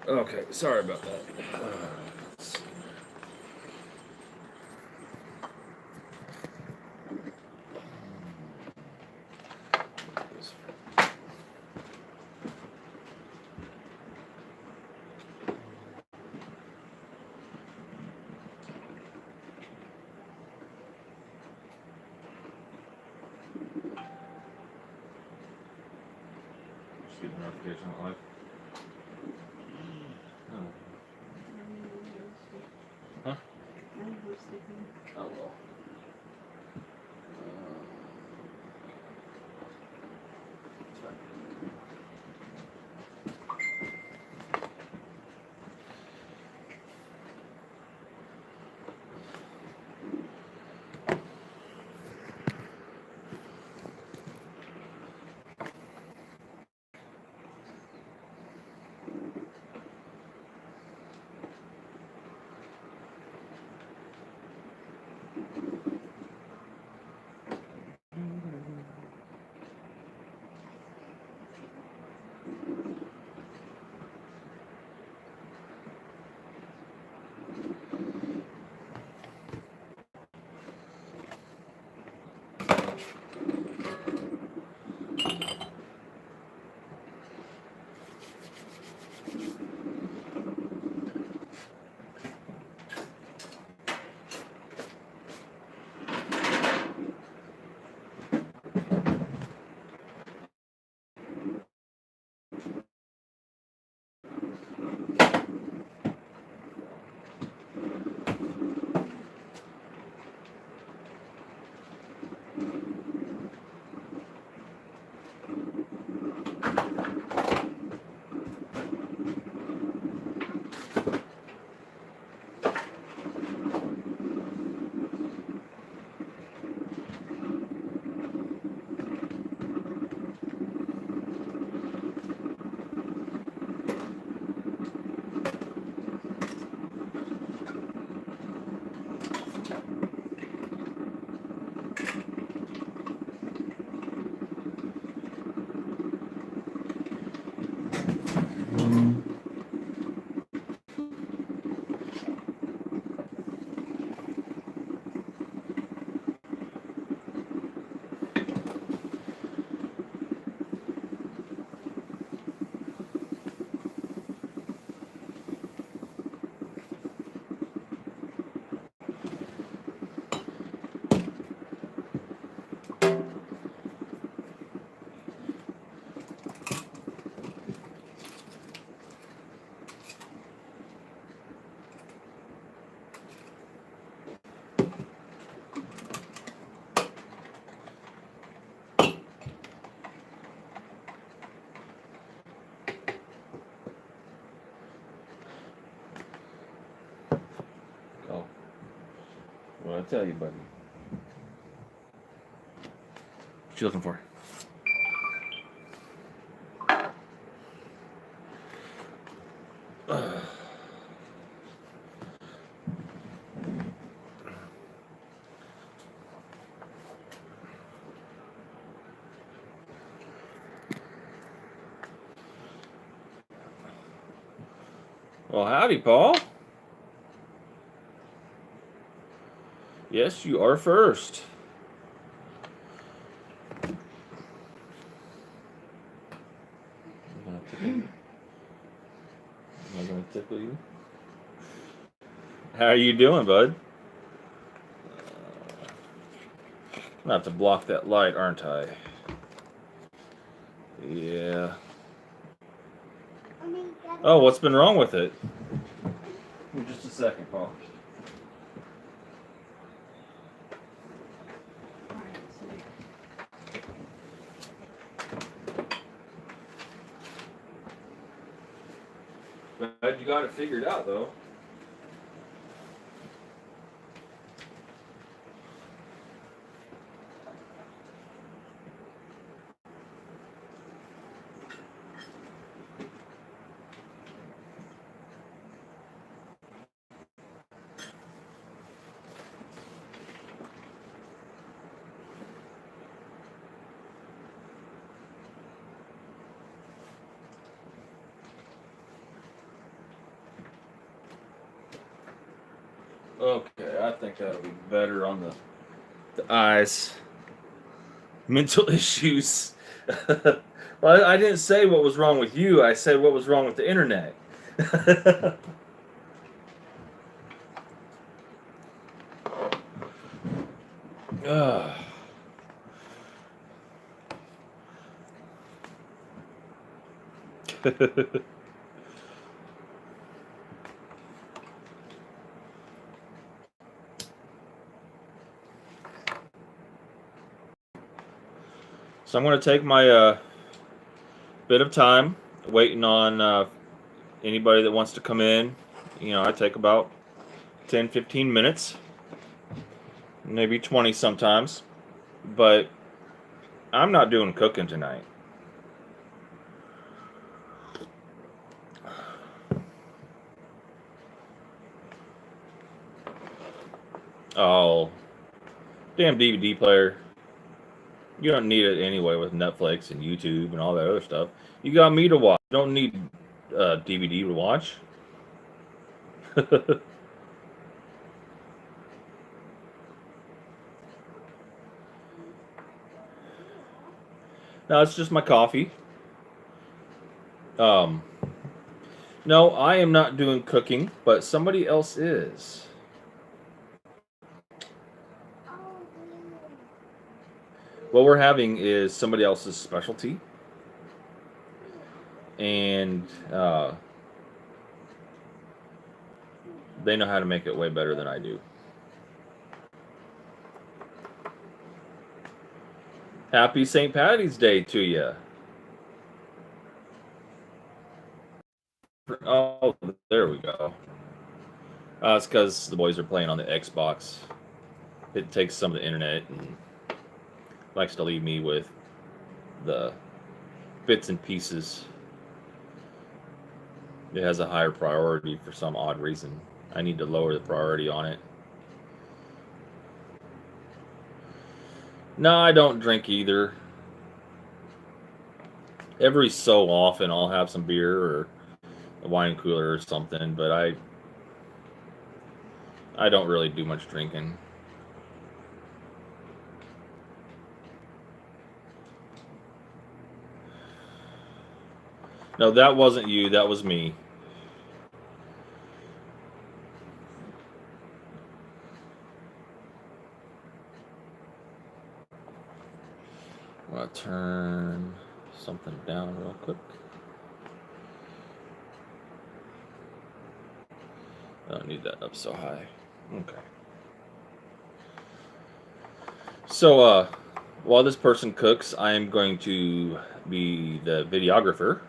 Okay, sorry about that. Just get a notification on live. No. Huh? Oh well. It's fine. Oh. What I tell you, buddy? What you looking for? Well, howdy, Paul. Yes, you are first. Am I gonna tickle you? How are you doing, bud? I'm gonna have to block that light, aren't I? Yeah. Oh, what's been wrong with it? Just a second, Paul. Glad you got it figured out, though. I think that'll be better on the eyes. Mental issues. Well, I didn't say what was wrong with you. I said what was wrong with the internet. Ugh. So I'm going to take my bit of time waiting on anybody that wants to come in. You know, I take about 10, 15 minutes, maybe 20 sometimes, but I'm not doing cooking tonight. Oh, damn DVD player. You don't need it anyway with Netflix and YouTube and all that other stuff. You got me to watch. You don't need DVD to watch. No, it's just my coffee. No, I am not doing cooking, but somebody else is. What we're having is somebody else's specialty, and they know how to make it way better than I do. Happy St. Patty's Day to you. Oh, there we go. It's because the boys are playing on the Xbox. It takes some of the internet and likes to leave me with the bits and pieces. It has a higher priority for some odd reason. I need to lower the priority on it. No, I don't drink either. Every so often I'll have some beer or a wine cooler or something, but I don't really do much drinking. No, that wasn't you. That was me. I'm going to turn something down real quick. I don't need that up so high. Okay. So, while this person cooks, I am going to be the videographer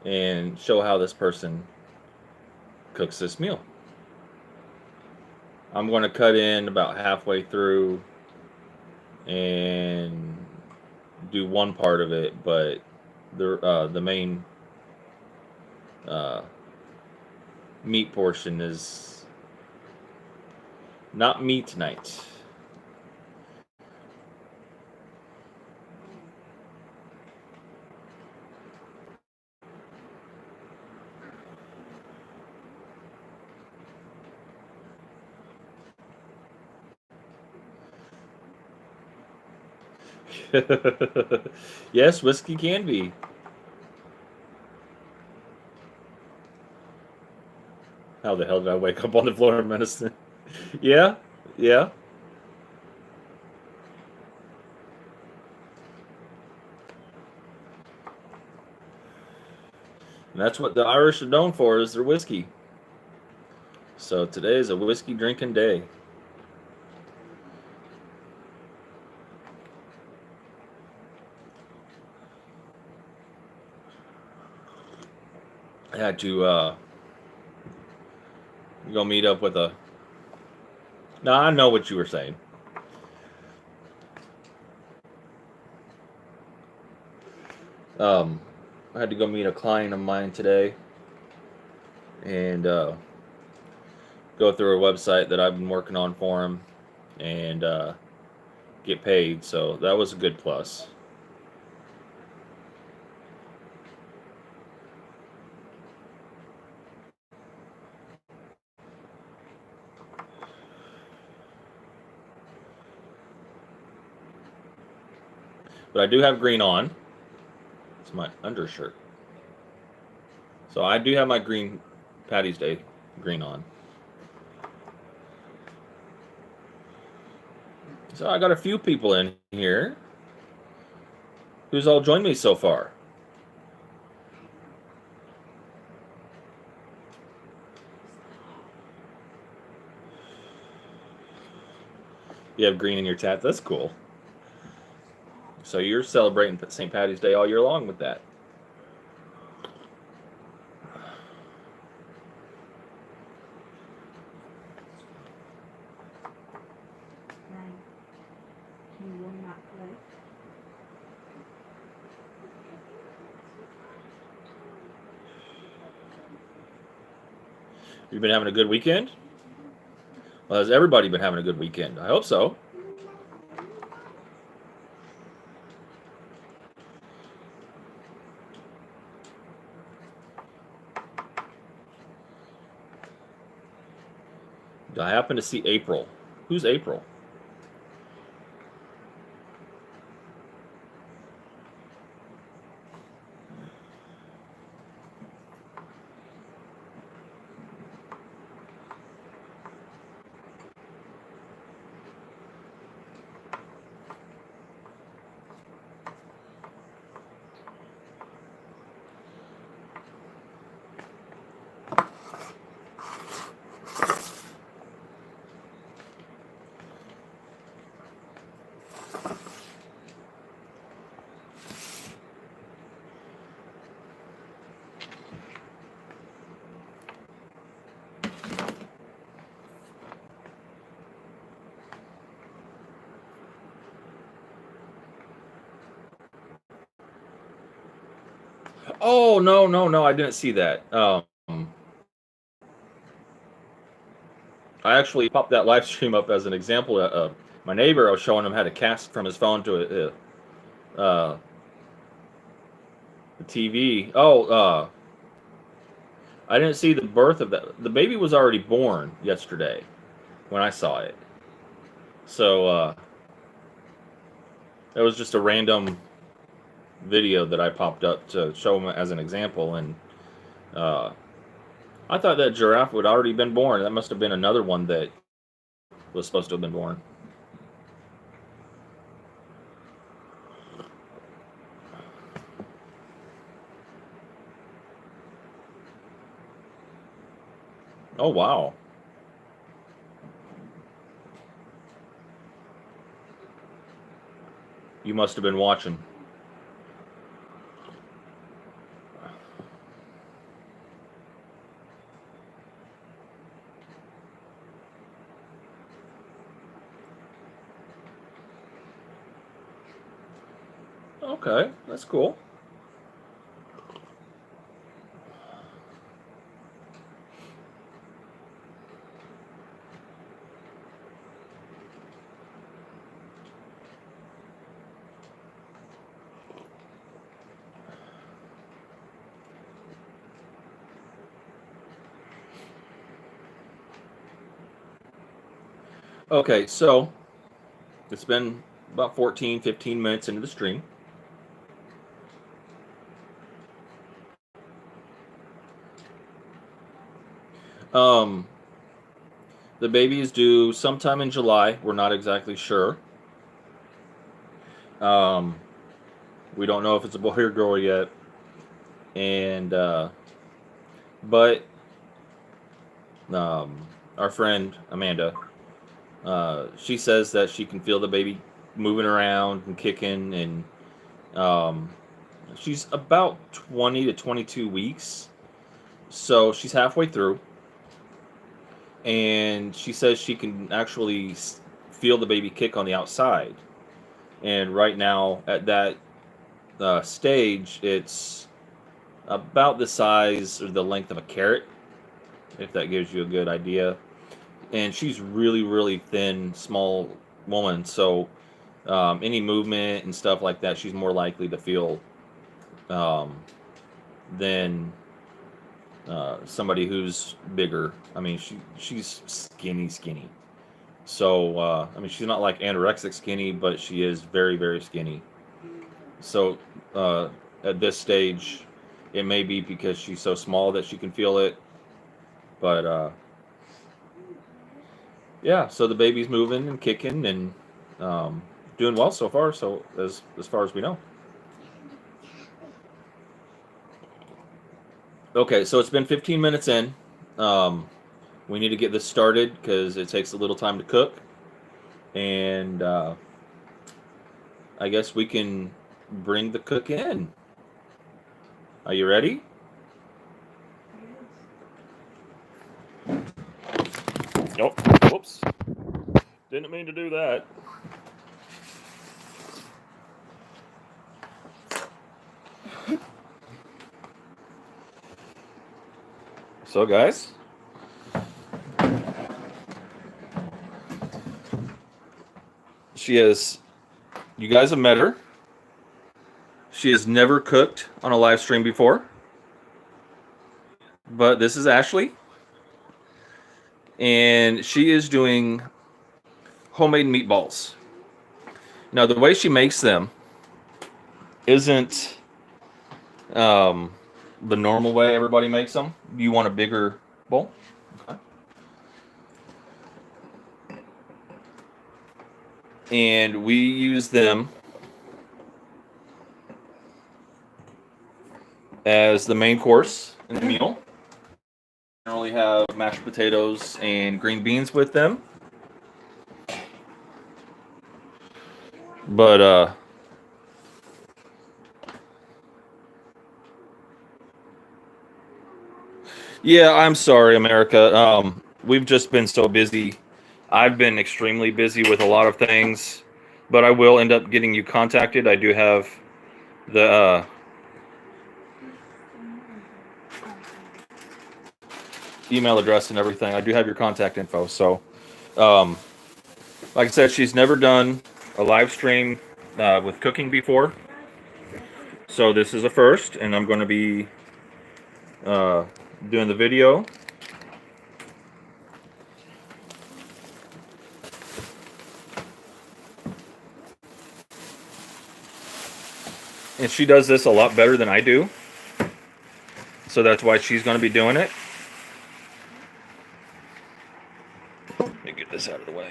and show how this person cooks this meal. I'm going to cut in about halfway through and do one part of it, but the main meat portion is not meat tonight. Yes, whiskey can be. How the hell did I wake up on the floor of medicine? Yeah, yeah. And that's what the Irish are known for, is their whiskey. So today is a whiskey drinking day. I had to go meet up with a. No, I know what you were saying. I had to go meet a client of mine today and go through a website that I've been working on for him and get paid. So that was a good plus. but I do have green on. It's my undershirt. So I do have my green Patty's Day green on. So I got a few people in here who's all joined me so far. You have green in your tat. That's cool. So you're celebrating St. Patty's Day all year long with that. You've been having a good weekend? Well, has everybody been having a good weekend? I hope so. I happen to see April. Who's April? Oh, no, I didn't see that. I actually popped that live stream up as an example. My neighbor, I was showing him how to cast from his phone to the TV. I didn't see the birth of that. The baby was already born yesterday when I saw it. So it was just a random video that I popped up to show him as an example, and I thought that giraffe would already been born. That must have been another one that was supposed to have been born. Oh, wow. You must have been watching. Okay, that's cool. Okay, so it's been about 14, 15 minutes into the stream. The baby is due sometime in July. We're not exactly sure. We don't know if it's a boy or girl yet. And but our friend Amanda, she says that she can feel the baby moving around and kicking, and she's about 20 to 22 weeks, so she's halfway through, and she says she can actually feel the baby kick on the outside. And right now at that stage, it's about the size or the length of a carrot, if that gives you a good idea. And she's really, really thin, small woman, so any movement and stuff like that, she's more likely to feel than somebody who's bigger. I mean, she's skinny. So I mean, she's not like anorexic skinny, but she is very, very skinny. So at this stage, it may be because she's so small that she can feel it. But yeah, so the baby's moving and kicking and doing well so far. So as far as we know. Okay, so it's been 15 minutes in. Um, we need to get this started because it takes a little time to cook, and I guess we can bring the cook in. Are you ready? Nope. Whoops. Didn't mean to do that. So, guys, she has, you guys have met her. She has never cooked on a live stream before. But this is Ashley. And she is doing homemade meatballs. Now, the way she makes them isn't the normal way everybody makes them. You want a bigger bowl? Okay. And we use them as the main course in the meal. Generally have mashed potatoes and green beans with them. But yeah, I'm sorry, America. We've just been so busy. I've been extremely busy with a lot of things, but I will end up getting you contacted. I do have the email address and everything. I do have your contact info. So, um, like I said, she's never done a live stream with cooking before. So this is a first, and I'm going to be doing the video. And she does this a lot better than I do. So that's why she's going to be doing it. Let me get this out of the way.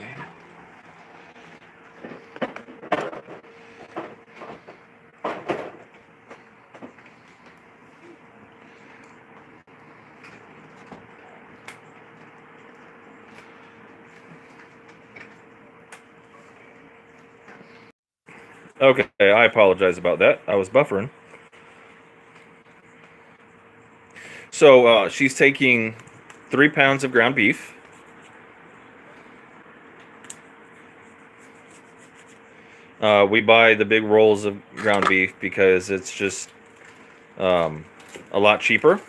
Okay, I apologize about that. I was buffering. So she's taking 3 pounds of ground beef. We buy the big rolls of ground beef because it's just a lot cheaper.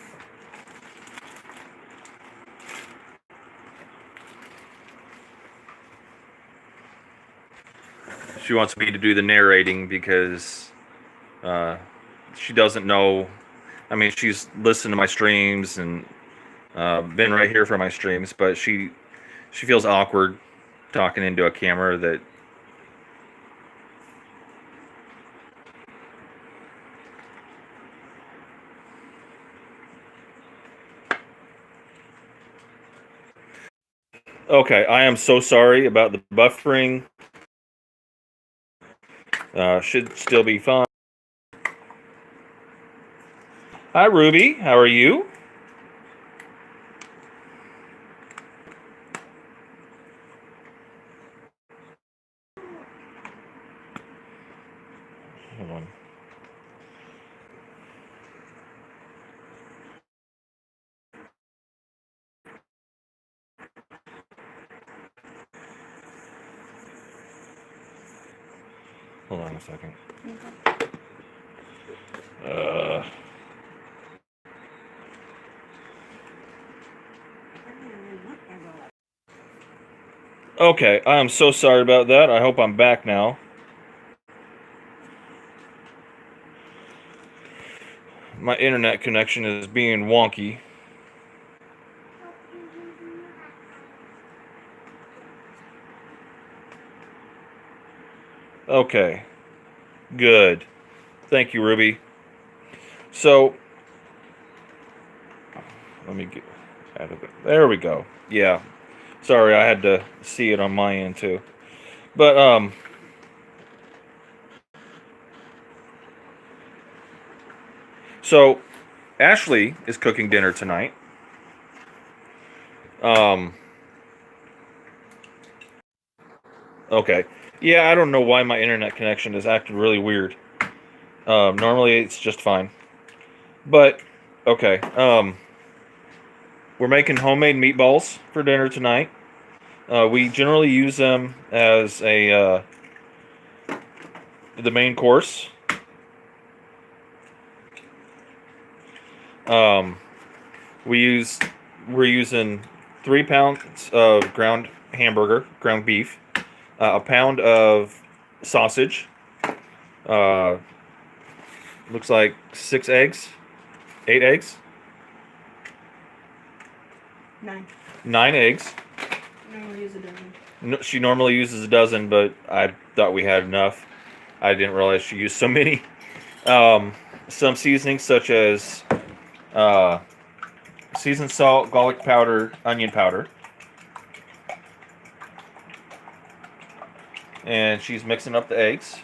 She wants me to do the narrating because she doesn't know. I mean, she's listened to my streams and been right here for my streams, but she feels awkward talking into a camera that. Okay, I am so sorry about the buffering. Should still be fine. Hi, Ruby. How are you? Hold on. Hold on a second. Okay, I am so sorry about that. I hope I'm back now. My internet connection is being wonky. Okay, good. Thank you, Ruby. So, let me get out of it. There we go. Yeah. Sorry, I had to see it on my end too. But so Ashley is cooking dinner tonight. Okay. Yeah, I don't know why my internet connection is acting really weird. Normally it's just fine. But okay. We're making homemade meatballs for dinner tonight. We generally use them as the main course. We're using 3 pounds of ground beef, a pound of sausage. Looks like 6 eggs, 8 eggs. 9. 9 eggs. Normally use a dozen. No, she normally uses a dozen, but I thought we had enough. I didn't realize she used so many. Some seasonings such as seasoned salt, garlic powder, onion powder. And she's mixing up the eggs.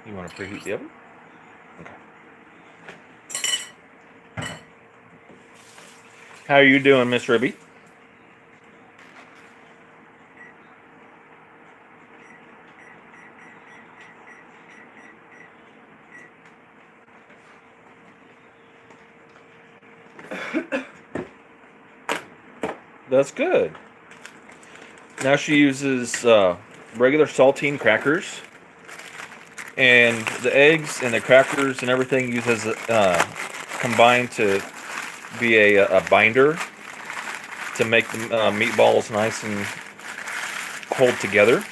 You want to preheat the oven? Okay. How are you doing, Miss Ruby? That's good. Now she uses regular saltine crackers. And the eggs and the crackers and everything uses combined to be a binder to make the meatballs nice and hold together.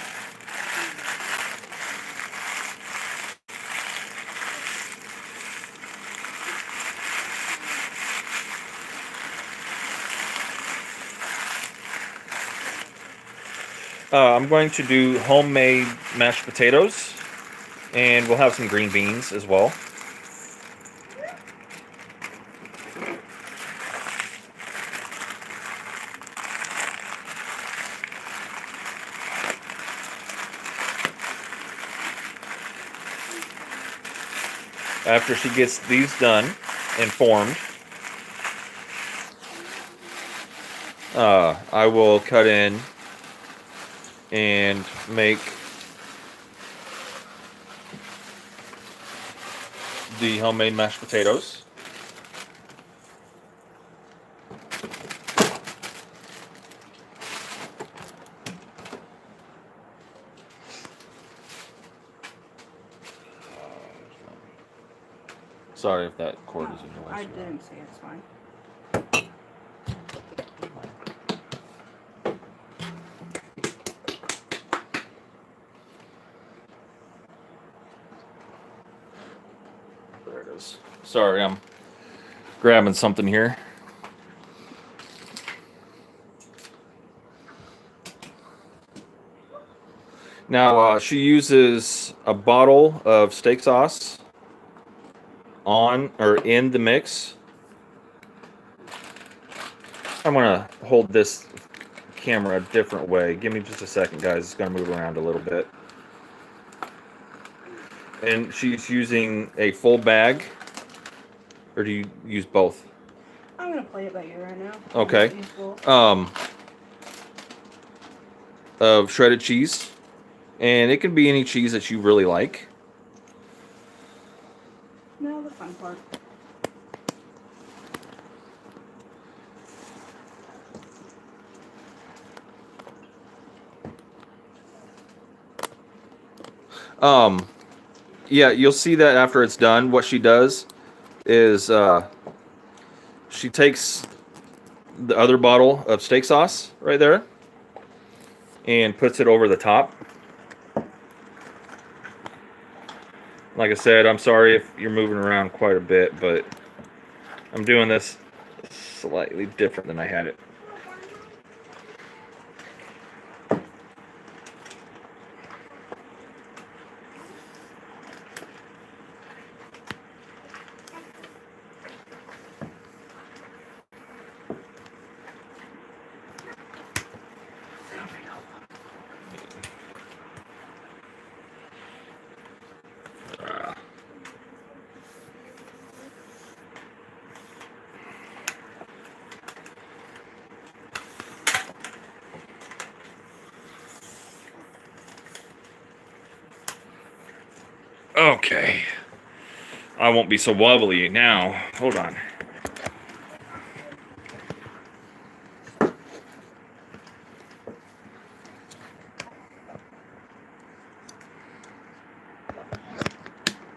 I'm going to do homemade mashed potatoes, and we'll have some green beans as well. After she gets these done and formed, I will cut in and make the homemade mashed potatoes. Sorry if that cord is in the way. I didn't see it. It's fine. There it is. Sorry, I'm grabbing something here. Now, she uses a bottle of steak sauce on or in the mix. I'm gonna hold this camera a different way. Give me just a second, guys. It's gonna move around a little bit. And she's using a full bag, or do you use both? I'm gonna play it by ear right now. Okay. Of shredded cheese, and it can be any cheese that you really like. No, the fun part. Yeah, you'll see that after it's done. What she does is she takes the other bottle of steak sauce right there and puts it over the top. Like I said, I'm sorry if you're moving around quite a bit, but I'm doing this slightly different than I had it. Okay. I won't be so wobbly now. Hold on.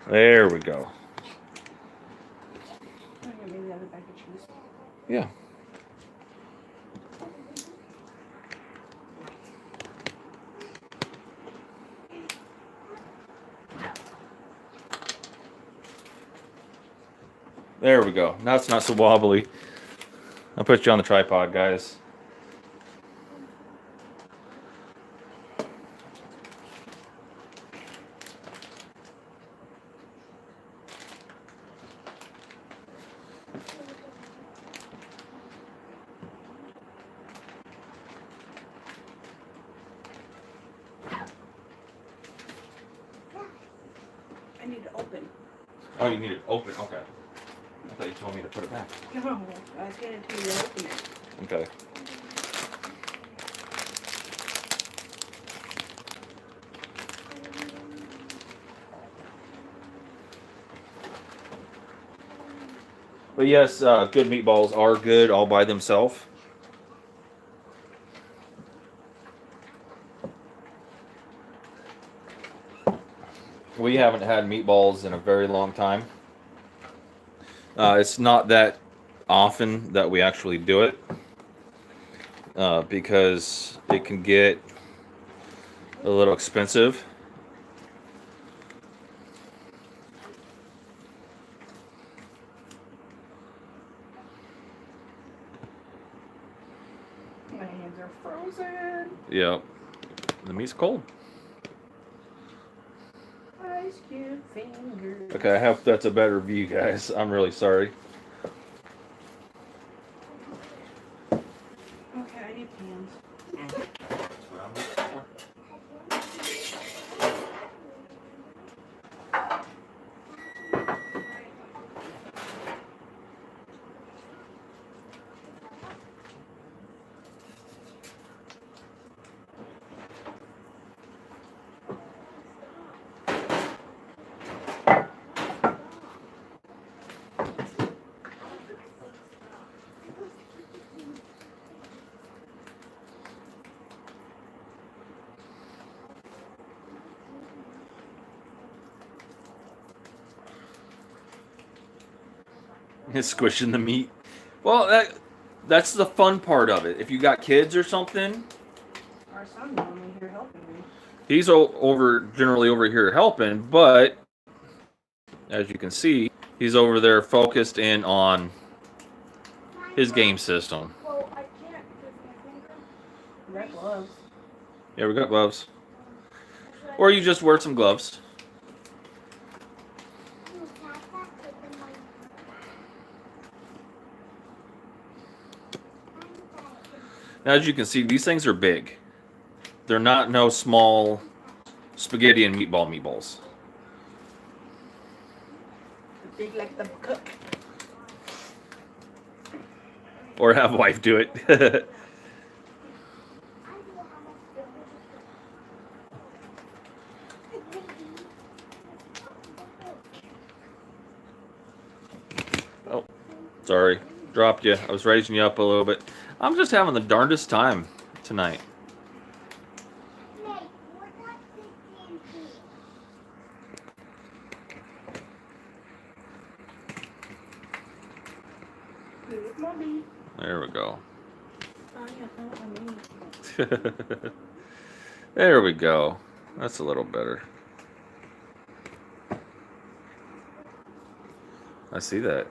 There we go. Maybe the other bag of cheese. Yeah. There we go. Now it's not so wobbly. I'll put you on the tripod, guys. I need to open. Oh, you need it open. Okay. I thought you told me to put it back. No, I was going to tell you to open it. Okay. But yes, good meatballs are good all by themselves. We haven't had meatballs in a very long time. It's not that often that we actually do it because it can get a little expensive. My hands are frozen. Yep. The meat's cold. Ice cube fingers. Okay, I hope that's a better view, guys. I'm really sorry. Okay, I need pans. It's squishing the meat. Well, that's the fun part of it. If you got kids or something, Our son's normally here helping me. he's generally over here helping, but as you can see, he's over there focused in on his game system. Well, I can't because my finger. Red gloves. Yeah, we got gloves. Or you just wear some gloves. Now, as you can see, these things are big. They're not no small spaghetti and meatballs. Big like the cook. Or have wife do it. Oh, sorry. Dropped you. I was raising you up a little bit. I'm just having the darndest time tonight. Good mommy. There we go. Oh, yeah, that's what I mean. There we go. That's a little better. I see that.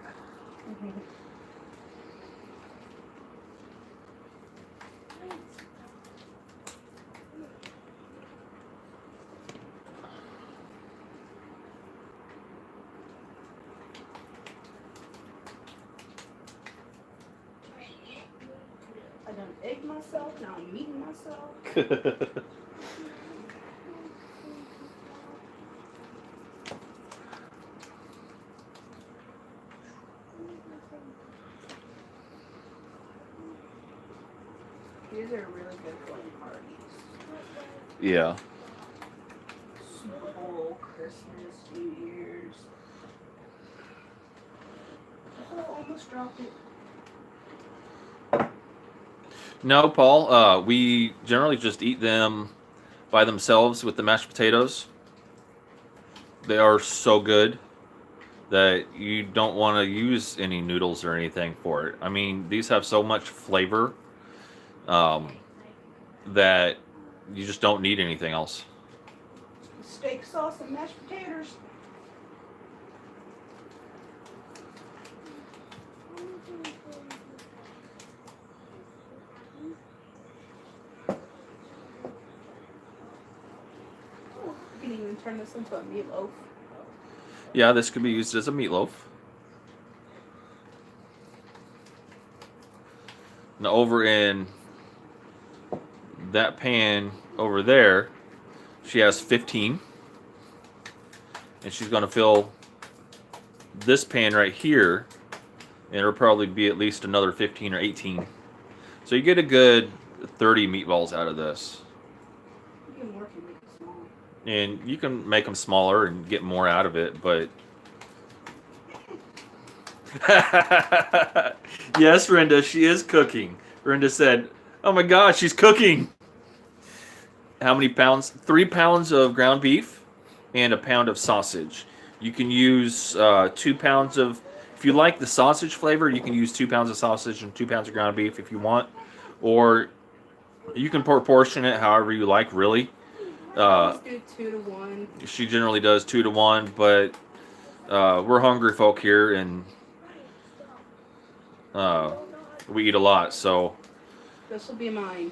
I done egged myself, now I'm eating myself. These are really good for parties. Yeah. Super Bowl, Christmas, New Year's. Oh, almost dropped it. No, Paul. We generally just eat them by themselves with the mashed potatoes. They are so good that you don't want to use any noodles or anything for it. I mean, these have so much flavor um, that you just don't need anything else. Steak sauce and mashed potatoes. You can even turn this into a meatloaf. Yeah, this could be used as a meatloaf. Now, over in that pan over there, she has 15. And she's going to fill this pan right here, and it'll probably be at least another 15 or 18. So you get a good 30 meatballs out of this. You can work and make it small. And you can make them smaller and get more out of it, but... Yes, Renda, she is cooking. Renda said, oh my gosh, she's cooking! How many pounds? 3 pounds of ground beef and a pound of sausage. You can use 2 pounds of... If you like the sausage flavor, you can use 2 pounds of sausage and 2 pounds of ground beef if you want. Or you can proportion it however you like, really. Let's do 2 to 1. She generally does 2 to 1, but we're hungry folk here, and we eat a lot, so... This will be mine.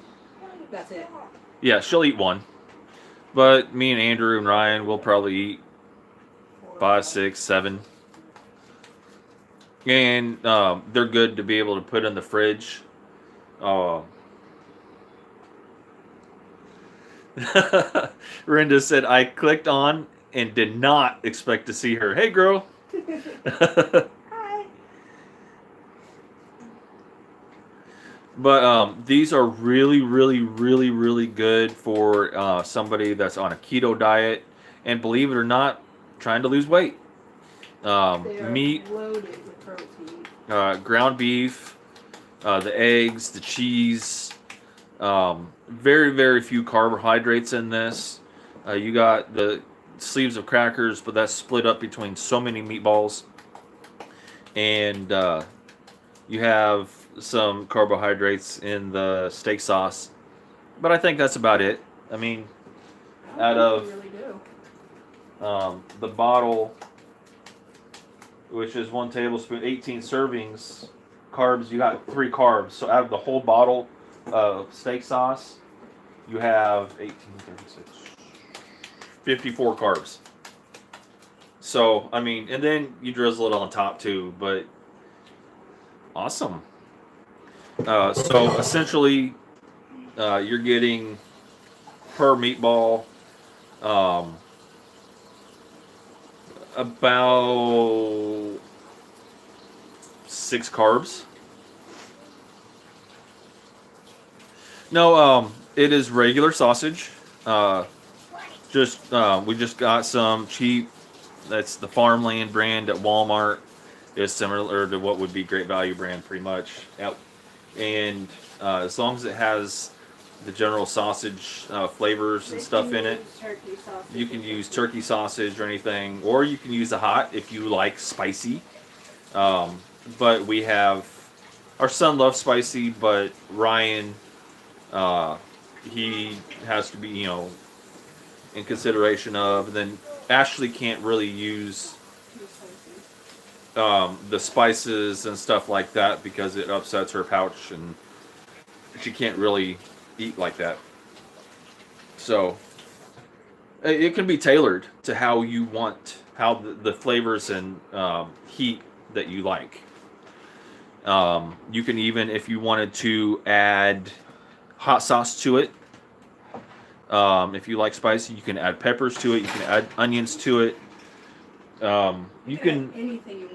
That's it. Yeah, she'll eat 1. But me and Andrew and Ryan will probably eat 5, 6, 7. And they're good to be able to put in the fridge. Renda said, I clicked on and did not expect to see her. Hey, girl. Hi. But these are really, really, really, really good for somebody that's on a keto diet and, believe it or not, trying to lose weight. They are Meat, loaded with protein. ground beef, the eggs, the cheese. Very, very few carbohydrates in this. You got the sleeves of crackers, but that's split up between so many meatballs. And you have some carbohydrates in the steak sauce. But I think that's about it. I mean, out of Really do. the bottle, which is 1 tablespoon, 18 servings, carbs, you got 3 carbs. So out of the whole bottle of steak sauce, you have 18, 36, 54 carbs. So, I mean, and then you drizzle it on top too, but awesome. So essentially, you're getting per meatball about 6 carbs. No, it is regular sausage. We just got some cheap. That's the Farmland brand at Walmart. It's similar to what would be Great Value brand, pretty much. Yep. And as long as it has the general sausage flavors and stuff in it, you can use turkey sausage or anything, or you can use the hot if you like spicy. But we have our son loves spicy, but Ryan, he has to be, in consideration of. And then Ashley can't really use Too spicy. the spices and stuff like that because it upsets her pouch, and she can't really eat like that. So it can be tailored to how you want, how the flavors and heat that you like. You can even, if you wanted to add hot sauce to it, if you like spicy, you can add peppers to it. You can add onions to it. You can, anything you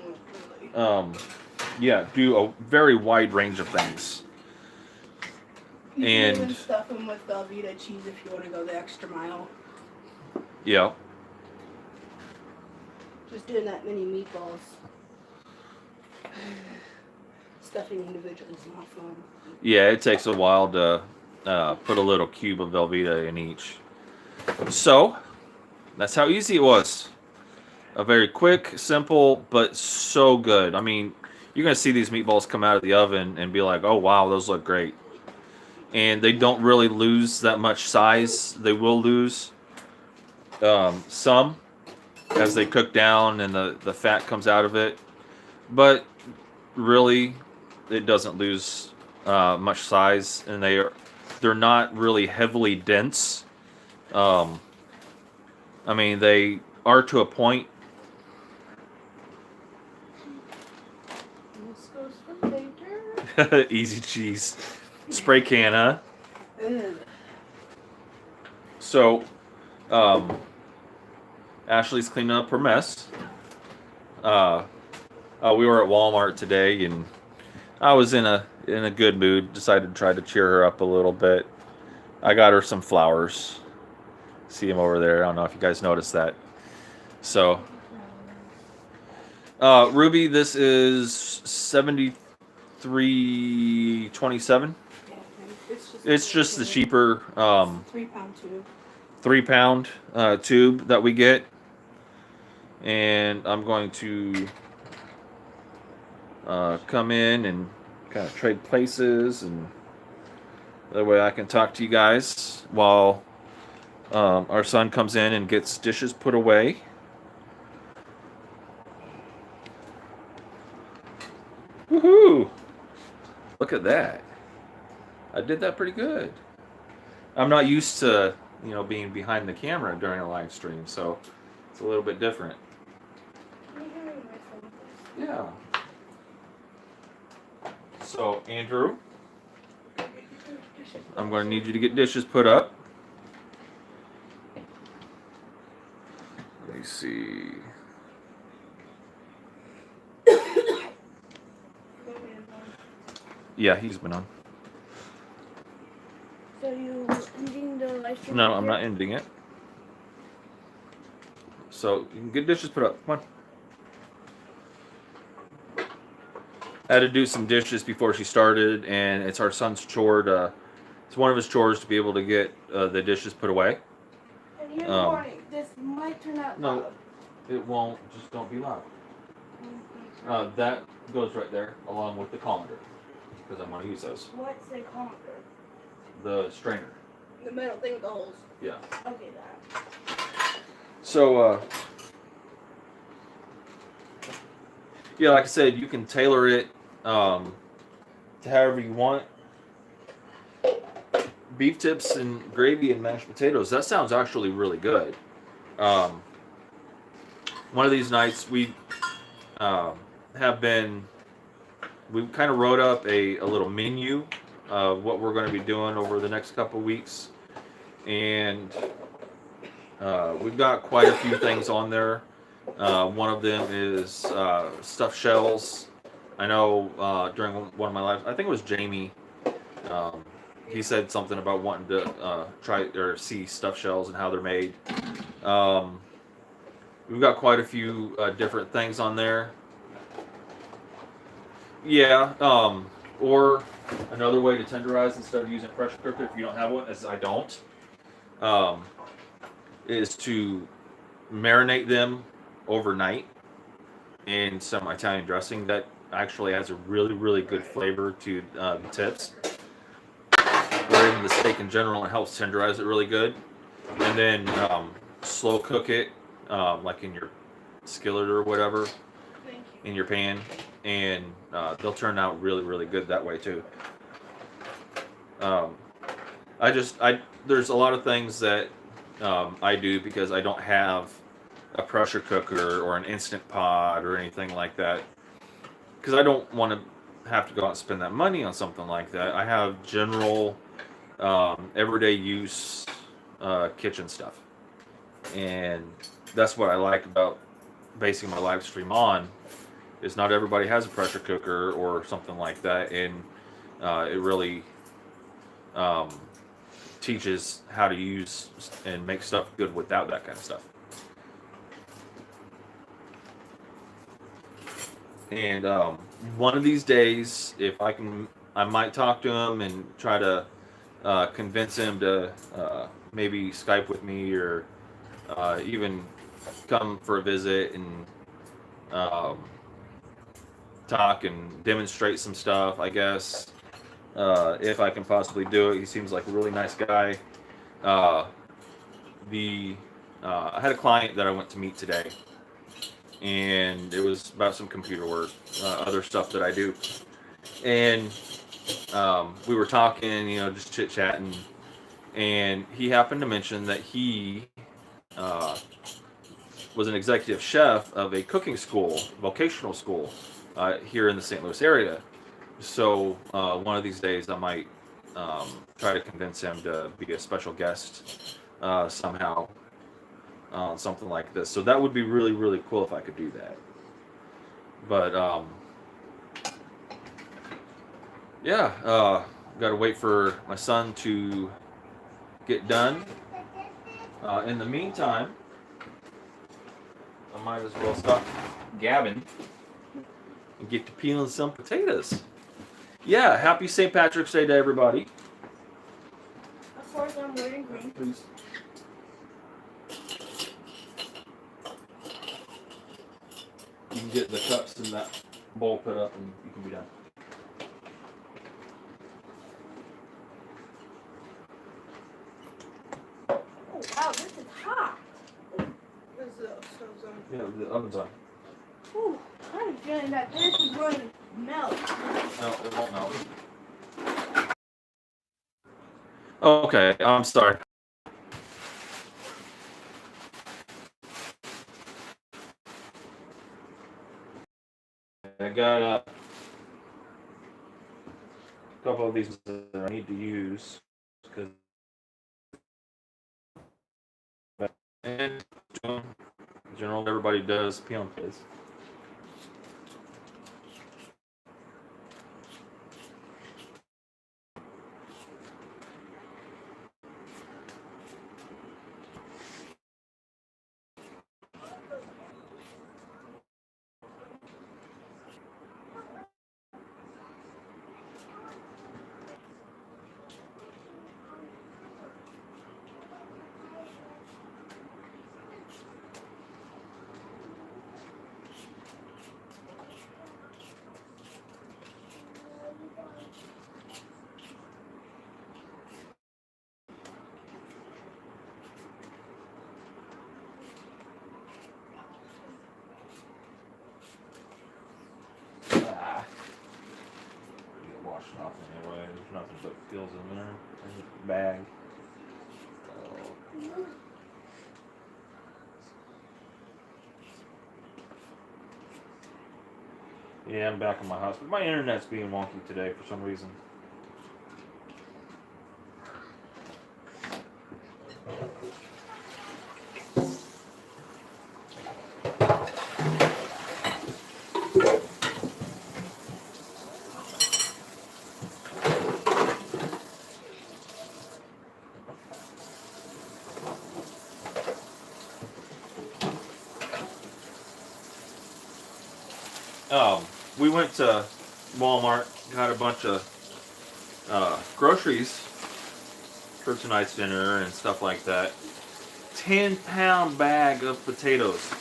want, really. yeah, do a very wide range of things. You can And even stuff them with Velveeta cheese if you want to go the extra mile. yeah, Just doing that many meatballs. Stuffing individually is not fun. yeah, it takes a while to put a little cube of Velveeta in each. So that's how easy it was. A very quick, simple, but so good. I mean, you're gonna see these meatballs come out of the oven and be like, "Oh wow, those look great." And they don't really lose that much size. They will lose some as they cook down and the fat comes out of it, but really, it doesn't lose much size, and they're not really heavily dense. I mean, they are to a point. This goes for later. Easy cheese. Spray can, huh? Ugh. So, Ashley's cleaning up her mess. We were at Walmart today, and I was in a good mood. Decided to try to cheer her up a little bit. I got her some flowers. See them over there. I don't know if you guys noticed that. So, Ruby, this is 73.27. Yeah, It's just the cheaper 3-pound tube. 3-pound tube that we get, and I'm going to come in and kind of trade places, and that way I can talk to you guys while our son comes in and gets dishes put away. Woohoo! Look at that. I did that pretty good. I'm not used to, being behind the camera during a live stream, so it's a little bit different. Yeah. So, Andrew, I'm going to need you to get dishes put up. Let me see. Yeah, he's been on. So you ending the live stream? No, I'm not ending it. So, you can get dishes put up. Come on. I had to do some dishes before she started, and it's our son's chore to. It's one of his chores to be able to get the dishes put away. And here's a warning. This might turn out No. loud. It won't. Just don't be loud. That goes right there, along with the colander, because I'm going to use those. What's the colander? The strainer. The metal thing with the holes. Yeah. Okay, that. So, yeah, like I said, you can tailor it to however you want. Beef tips and gravy and mashed potatoes. That sounds actually really good. One of these nights we we kind of wrote up a little menu of what we're going to be doing over the next couple of weeks, and we've got quite a few things on there. One of them is stuffed shells. I know during one of my lives, I think it was Jamie, he said something about wanting to try or see stuffed shells and how they're made. We've got quite a few different things on there. Yeah, or another way to tenderize instead of using pressure cooker, if you don't have one, as I don't, is to marinate them overnight in some Italian dressing that actually has a really, really good flavor to the tips, or even the steak in general. It helps tenderize it really good. And then slow cook it, like in your skillet or whatever, Thank you. in your pan, and they'll turn out really, really good that way too. There's a lot of things that I do because I don't have a pressure cooker or an instant pot or anything like that. Because I don't want to have to go out and spend that money on something like that. I have general, everyday use kitchen stuff, and that's what I like about basing my live stream on. Is not everybody has a pressure cooker or something like that, and it really teaches how to use and make stuff good without that kind of stuff. And one of these days, if I can, I might talk to him and try to convince him to maybe Skype with me, or even come for a visit and talk and demonstrate some stuff, I guess. If I can possibly do it. He seems like a really nice guy. I had a client that I went to meet today, and it was about some computer work, other stuff that I do. And we were talking, just chit-chatting, and he happened to mention that he was an executive chef of a cooking school, vocational school, here in the St. Louis area. So one of these days I might try to convince him to be a special guest somehow on something like this. So that would be really, really cool if I could do that. But yeah, got to wait for my son to get done. In the meantime, I might as well stop gabbing and get to peeling some potatoes. Yeah, happy St. Patrick's Day to everybody. Of course, I'm wearing green. Please. You can get the cups in that bowl put up and you can be done. Oh, wow, this is hot. This is stove's on. Yeah, the oven's on. Ooh, I'm feeling that this is going to melt. No, it won't melt. Okay, I'm sorry. I got a couple of these that I need to use because and in general everybody does peeling potatoes. Wash it off anyway. There's nothing but gills in there. There's a bag. Yeah, I'm back in my house, but my internet's being wonky today for some reason. We went to Walmart, got a bunch of groceries for tonight's dinner and stuff like that. 10-pound bag of potatoes.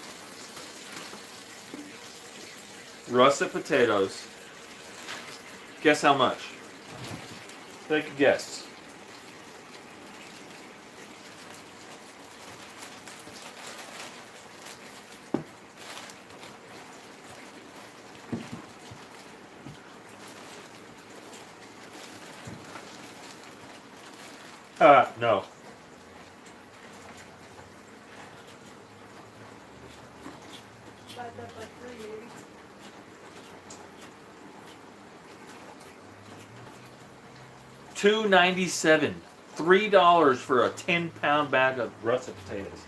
Russet potatoes. Guess how much? Take a guess. No. Divide that by 3, maybe. $2.97. $3 for a 10-pound bag of russet potatoes.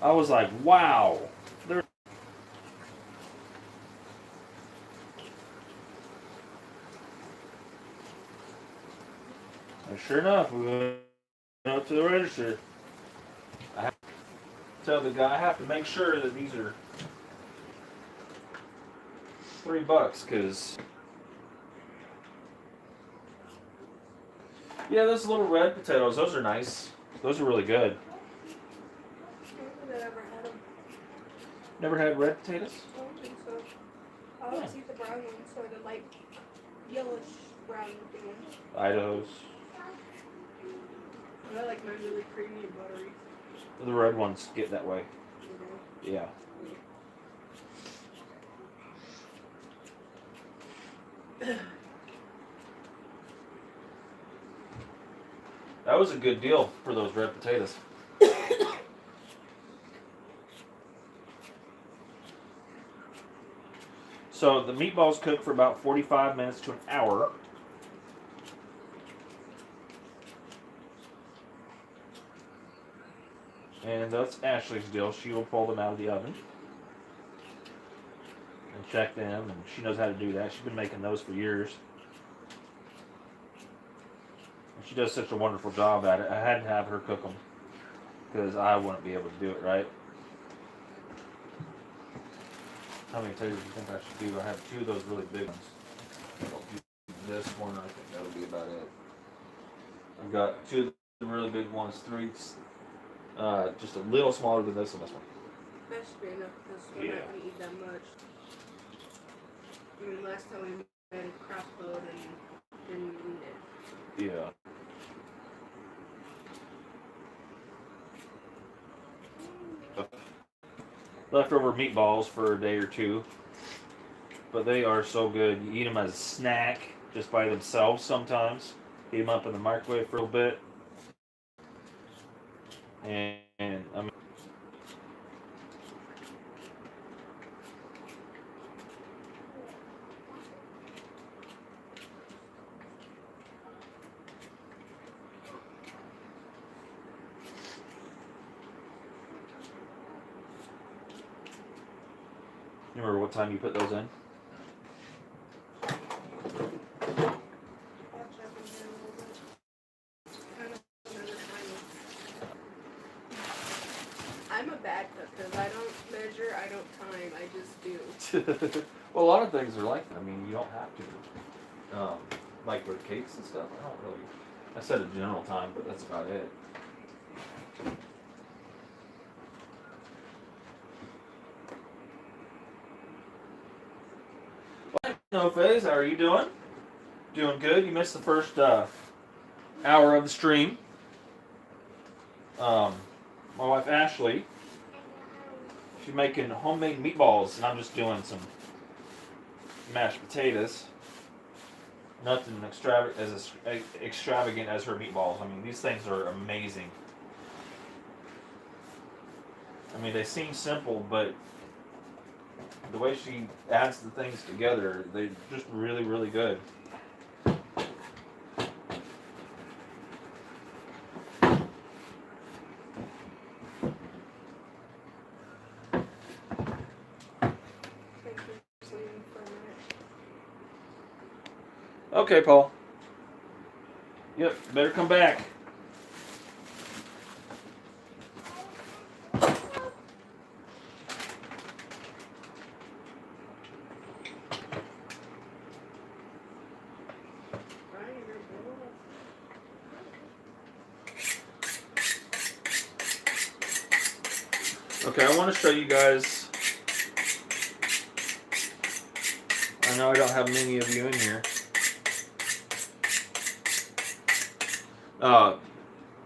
I was like, wow. And sure enough, we went up to the register. I have to tell the guy I have to make sure that these are $3, because yeah, those little red potatoes, those are nice. Those are really good. I don't think I ever had them. Never had red potatoes? I don't think so. I always eat the brown ones, or the light yellowish brown looking ones. Idaho's. I like mine really creamy and buttery. The red ones get that way. You know? Yeah. That was a good deal for those red potatoes. So the meatballs cook for about 45 minutes to an hour. And that's Ashley's deal. She will pull them out of the oven and check them, and she knows how to do that. She's been making those for years. And she does such a wonderful job at it. I had to have her cook them because I wouldn't be able to do it right. How many potatoes do you think I should do? I have 2 of those really big ones. I'll do this one, I think that'll be about it. I've got 2 of the really big ones, 3 just a little smaller than this one. That should be enough because we're not going to eat that much. I mean, last time we made a crop load and didn't eat it. Yeah. Leftover meatballs for a day or 2, but they are so good. You eat them as a snack, just by themselves sometimes. Heat them up in the microwave for a little bit, and I mean, you remember what time you put those in? I'll check in here a little bit. Kind of another time. I'm a bad cook because I don't measure, I don't time, I just do. Well, a lot of things are like that. I mean, you don't have to. Like with cakes and stuff, I don't really. I set a general time, but that's about it. No, Faze, how are you doing? Doing good. You missed the first hour of the stream. My wife Ashley, she's making homemade meatballs, and I'm just doing some mashed potatoes. Nothing extravagant as her meatballs. I mean, these things are amazing. I mean, they seem simple, but the way she adds the things together, they're just really, really good. Thank you for sleeping for a minute. Okay, Paul. Yep, better come back. Brian, you're bored. Okay, I want to show you guys. I know I don't have many of you in here.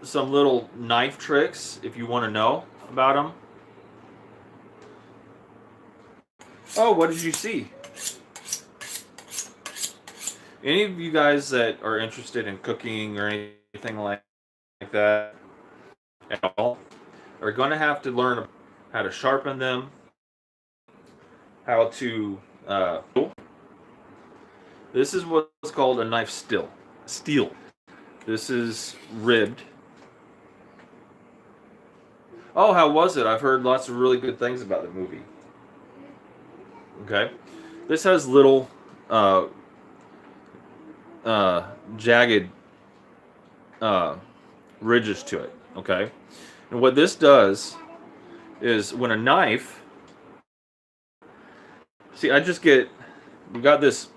Some little knife tricks if you want to know about them. Oh, what did you see? Any of you guys that are interested in cooking or anything like that at all are going to have to learn how to sharpen them, how to this is what's called a knife steel. This is ribbed. Oh, how was it? I've heard lots of really good things about the movie. Okay. This has little jagged ridges to it. Okay. And what this does is when a knife, see, we got this,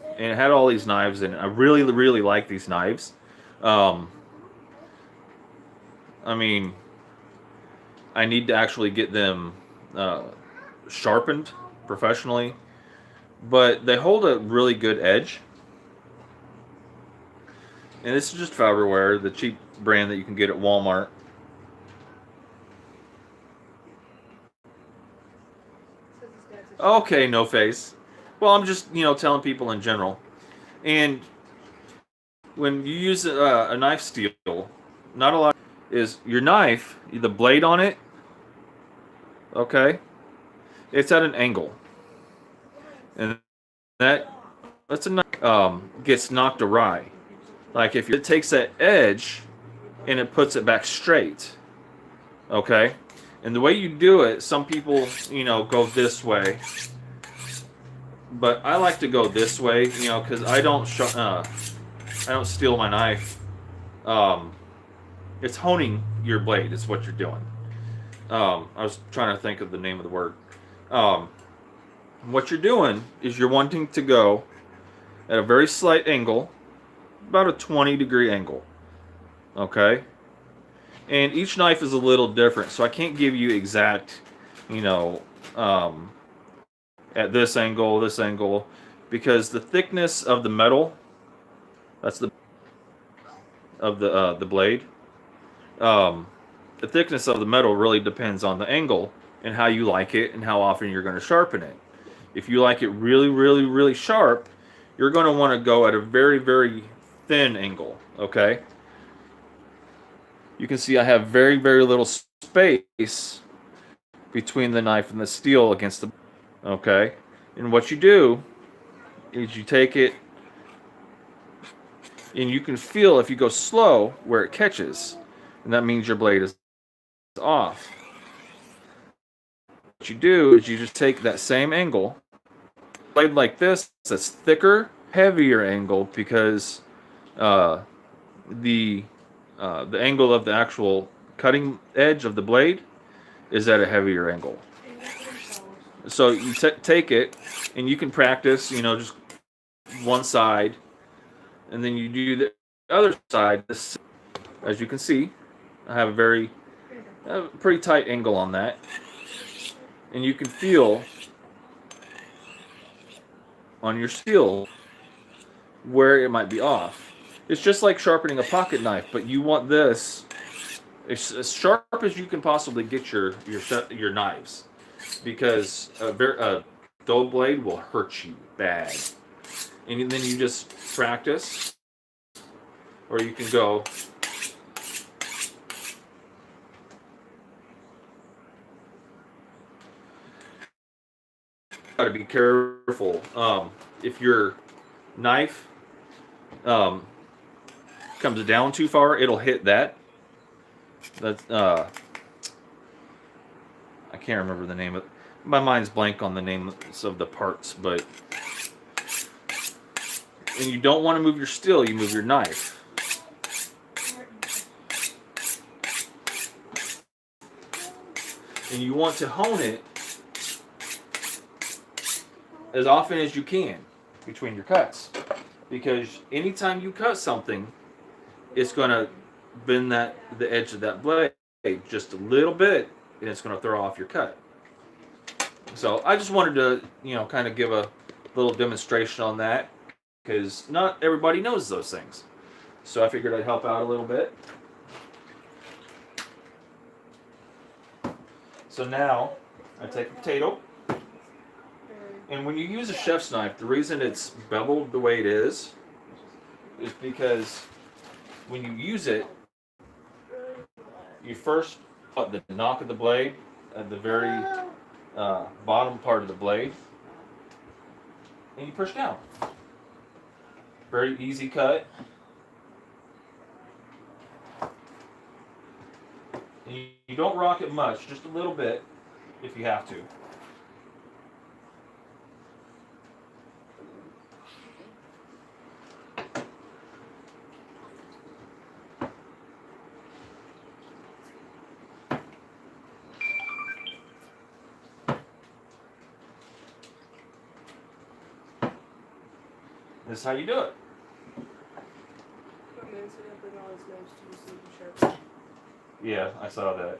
and it had all these knives in it. I really, really like these knives. I mean, I need to actually get them sharpened professionally, but they hold a really good edge. And this is just Faberware, the cheap brand that you can get at Walmart. Okay, no face. Well, I'm just, telling people in general. And when you use a knife steel, not a lot is your knife, the blade on it, okay, it's at an angle. And that's a knife gets knocked awry. Like if it takes that edge and it puts it back straight, okay? And the way you do it, some people, go this way. But I like to go this way, because I don't steal my knife. It's honing your blade is what you're doing. I was trying to think of the name of the word. What you're doing is you're wanting to go at a very slight angle, about a 20-degree angle. Okay? And each knife is a little different, so I can't give you exact, at this angle, because the thickness of the metal, that's the blade. The thickness of the metal really depends on the angle and how you like it and how often you're going to sharpen it. If you like it really, really, really sharp, you're going to want to go at a very, very thin angle, okay? You can see I have very, very little space between the knife and the steel against the, okay? And what you do is you take it, and you can feel if you go slow where it catches, and that means your blade is off. What you do is you just take that same angle, blade like this, that's thicker, heavier angle, because the angle of the actual cutting edge of the blade is at a heavier angle. So you take it, and you can practice, just one side, and then you do the other side. As you can see, I have a pretty tight angle on that, and you can feel on your steel where it might be off. It's just like sharpening a pocket knife, but you want this as sharp as you can possibly get your knives, because a dull blade will hurt you bad. And then you just practice, or you can go. Got to be careful. If your knife comes down too far, it'll hit that. That's I can't remember the name of it. My mind's blank on the names of the parts, but and you don't want to move your steel, you move your knife. And you want to hone it as often as you can between your cuts, because anytime you cut something, it's going to bend the edge of that blade just a little bit, and it's going to throw off your cut. So I just wanted to, kind of give a little demonstration on that because not everybody knows those things. So I figured I'd help out a little bit. So now I take a potato, and when you use a chef's knife, the reason it's beveled the way it is because when you use it, you first put the knock of the blade at the very bottom part of the blade, and you push down. Very easy cut. And you don't rock it much, just a little bit if you have to. This is how you do it. Yeah, I saw that.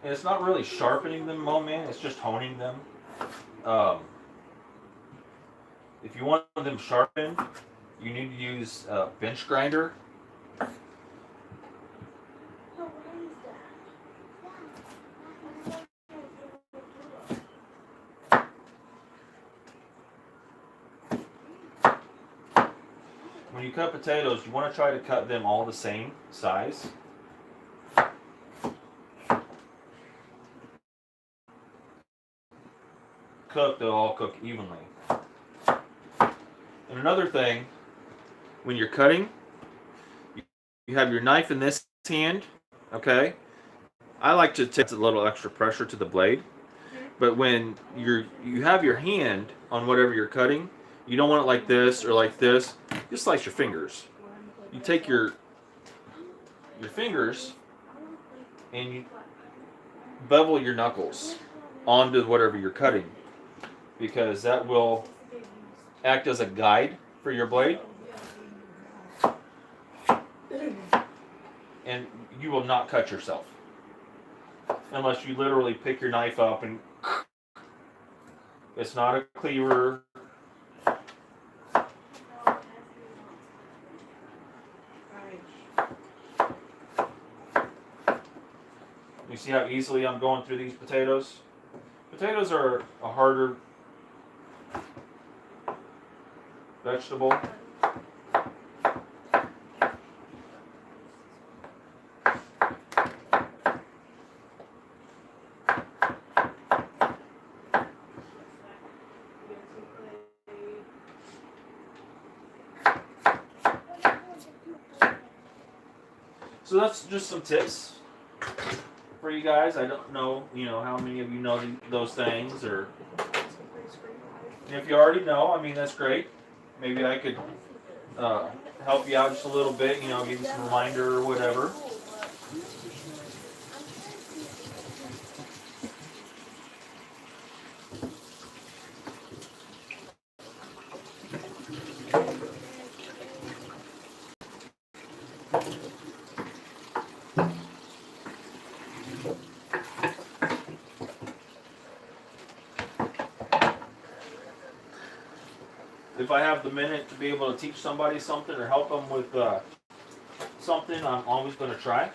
And it's not really sharpening them, man. It's just honing them. If you want them sharpened, you need to use a bench grinder. When you cut potatoes, you want to try to cut them all the same size. Cook, they'll all cook evenly. And another thing, when you're cutting, you have your knife in this hand, okay? I like to take a little extra pressure to the blade, but when you have your hand on whatever you're cutting, you don't want it like this or like this. Just slice your fingers. You take your fingers and you bevel your knuckles onto whatever you're cutting, because that will act as a guide for your blade, and you will not cut yourself unless you literally pick your knife up and it's not a cleaver. You see how easily I'm going through these potatoes? Potatoes are a harder vegetable. So that's just some tips for you guys. I don't know, how many of you know those things, or if you already know, I mean, that's great. Maybe I could help you out just a little bit, give you some reminder or whatever. If I have the minute to be able to teach somebody something or help them with something, I'm always going to try.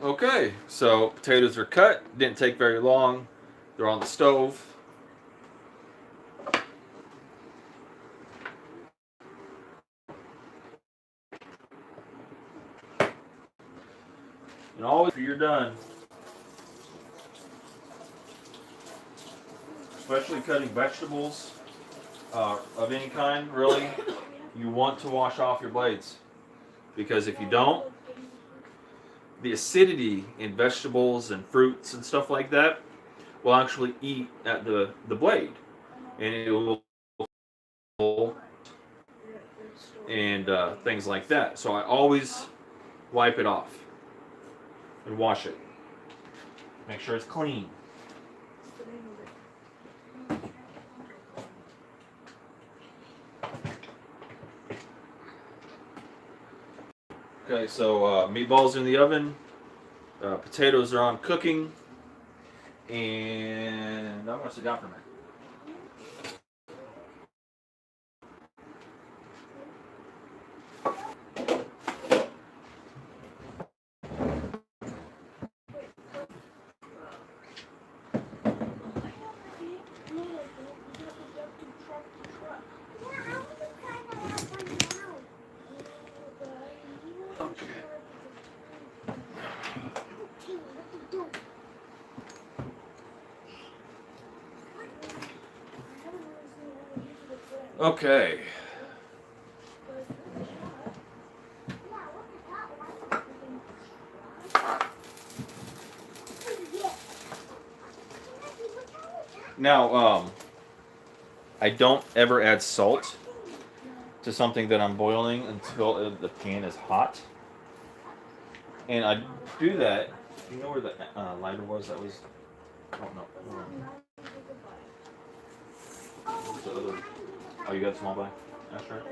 Okay, so potatoes are cut. Didn't take very long. They're on the stove. And always after you're done, especially cutting vegetables of any kind, really, you want to wash off your blades. Because if you don't, the acidity in vegetables and fruits and stuff like that will actually eat at the blade. And it will and things like that. So I always wipe it off and wash it. Make sure it's clean. Okay, so meatballs in the oven, potatoes are on cooking, and I'm gonna sit down for a minute. Okay. Now, I don't ever add salt to something that I'm boiling until the pan is hot. And I do that. You know where the lighter was? That was. Oh no. The other. Oh, you got a small bag? That's right.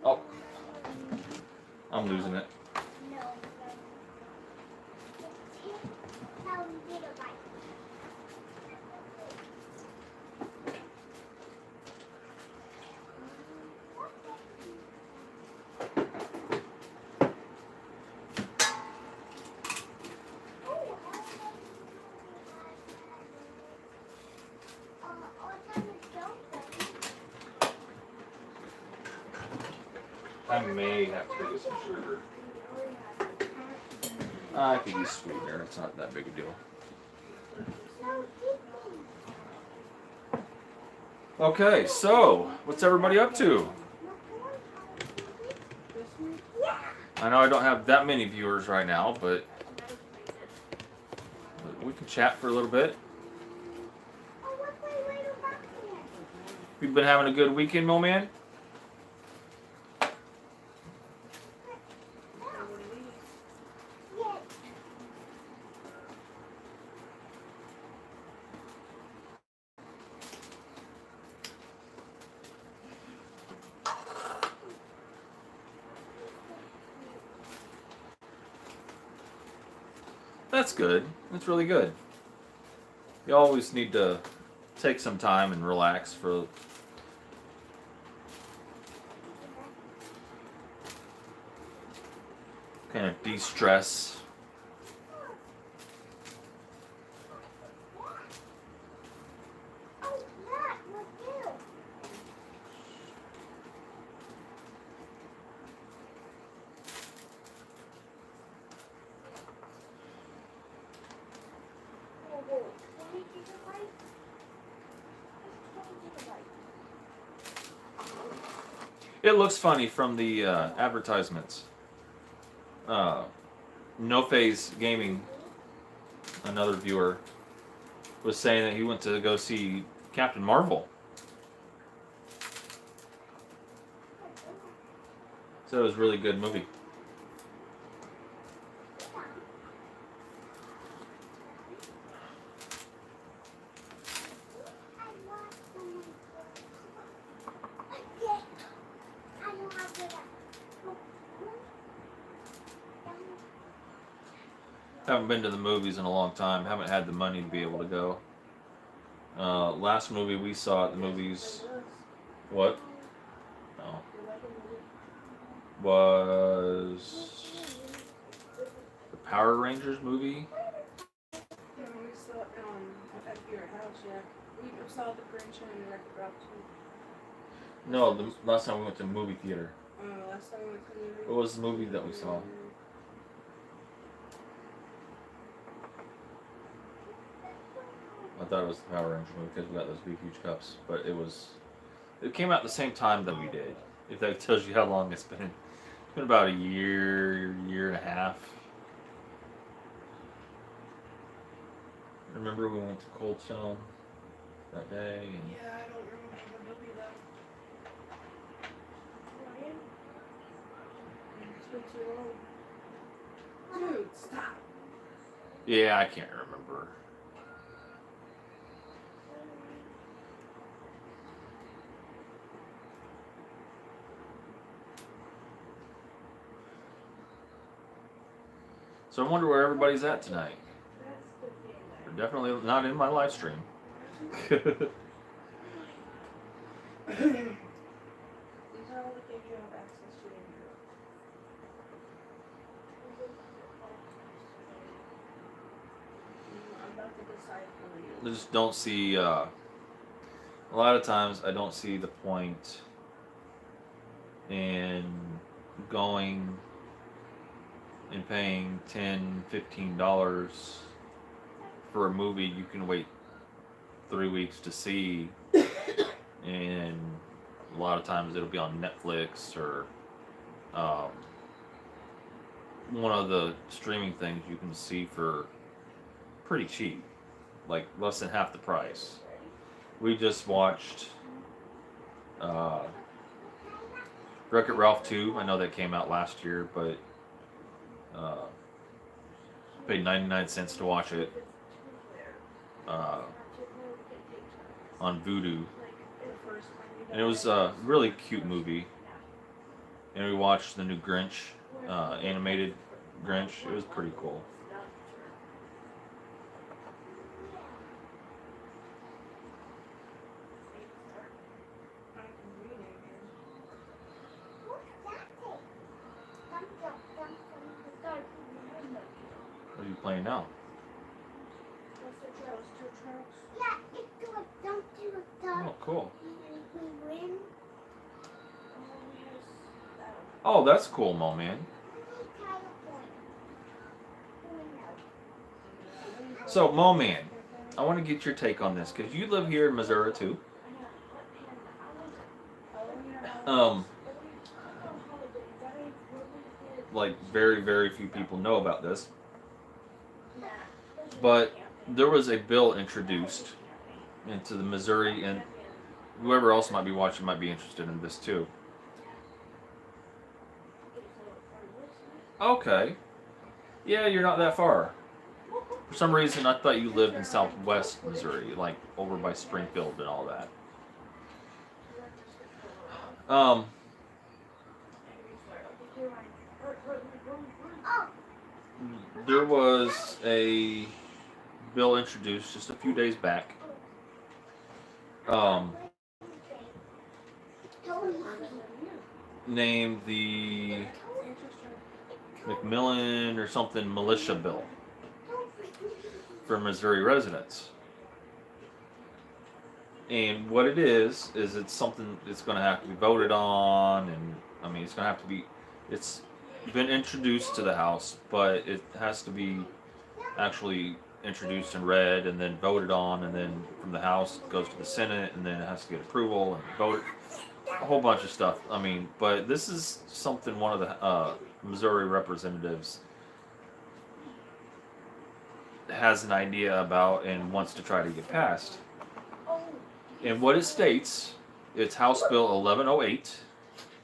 Oh. I'm losing it. I may have to get some sugar. I could use sweetener. It's not that big a deal. Okay, so what's everybody up to? I know I don't have that many viewers right now, but we can chat for a little bit. You've been having a good weekend, Mo Man? That's good. That's really good. You always need to take some time and relax for kind of de-stress. It looks funny from the advertisements. No Phase Gaming, another viewer, was saying that he went to go see Captain Marvel. So it was a really good movie. Haven't been to the movies in a long time. Haven't had the money to be able to go. Last movie we saw at the movies. What? Oh. was the Power Rangers movie. No, we saw it at your house, yeah. We saw The Grinch and Wreck-It Ralph too. No, the last time we went to the movie theater. Last time we went to the movie. What was the movie that we saw? I thought it was the Power Rangers movie because we got those big huge cups, but it came out the same time that we did. If that tells you how long it's been. It's been about a year and a half. Remember we went to Cold Stone that day? And Yeah, I don't remember the movie though. It's been too long. Dude, stop. yeah, I can't remember. So I wonder where everybody's at tonight. They're definitely not in my live stream. These are all the things you have access to, Andrew. I'm about to decide for you. I just don't see. A lot of times, I don't see the point in going and paying $10, $15 for a movie you can wait 3 weeks to see, and a lot of times it'll be on Netflix or one of the streaming things you can see for pretty cheap, like less than half the price. We just watched Wreck-It Ralph 2. I know that came out last year, but paid 99 cents to watch it on Vudu. And it was a really cute movie. And we watched the new Grinch, animated Grinch. It was pretty cool. What are you playing now? Oh, cool. Oh, that's cool, Mo Man. So, Mo Man, I want to get your take on this because you live here in Missouri too. Like very, very few people know about this, but there was a bill introduced into the Missouri, and whoever else might be watching might be interested in this too. Okay. Yeah, you're not that far. For some reason, I thought you lived in southwest Missouri, like over by Springfield and all that. There was a bill introduced just a few days back. Named the McMillan or something militia bill for Missouri residents. And what it is it's something that's going to have to be voted on, and I mean it's going to have to be, it's been introduced to the House, but it has to be actually introduced and read and then voted on, and then from the House it goes to the Senate, and then it has to get approval and voted, a whole bunch of stuff. I mean, but this is something one of the Missouri representatives has an idea about and wants to try to get passed. And what it states, it's House Bill 1108,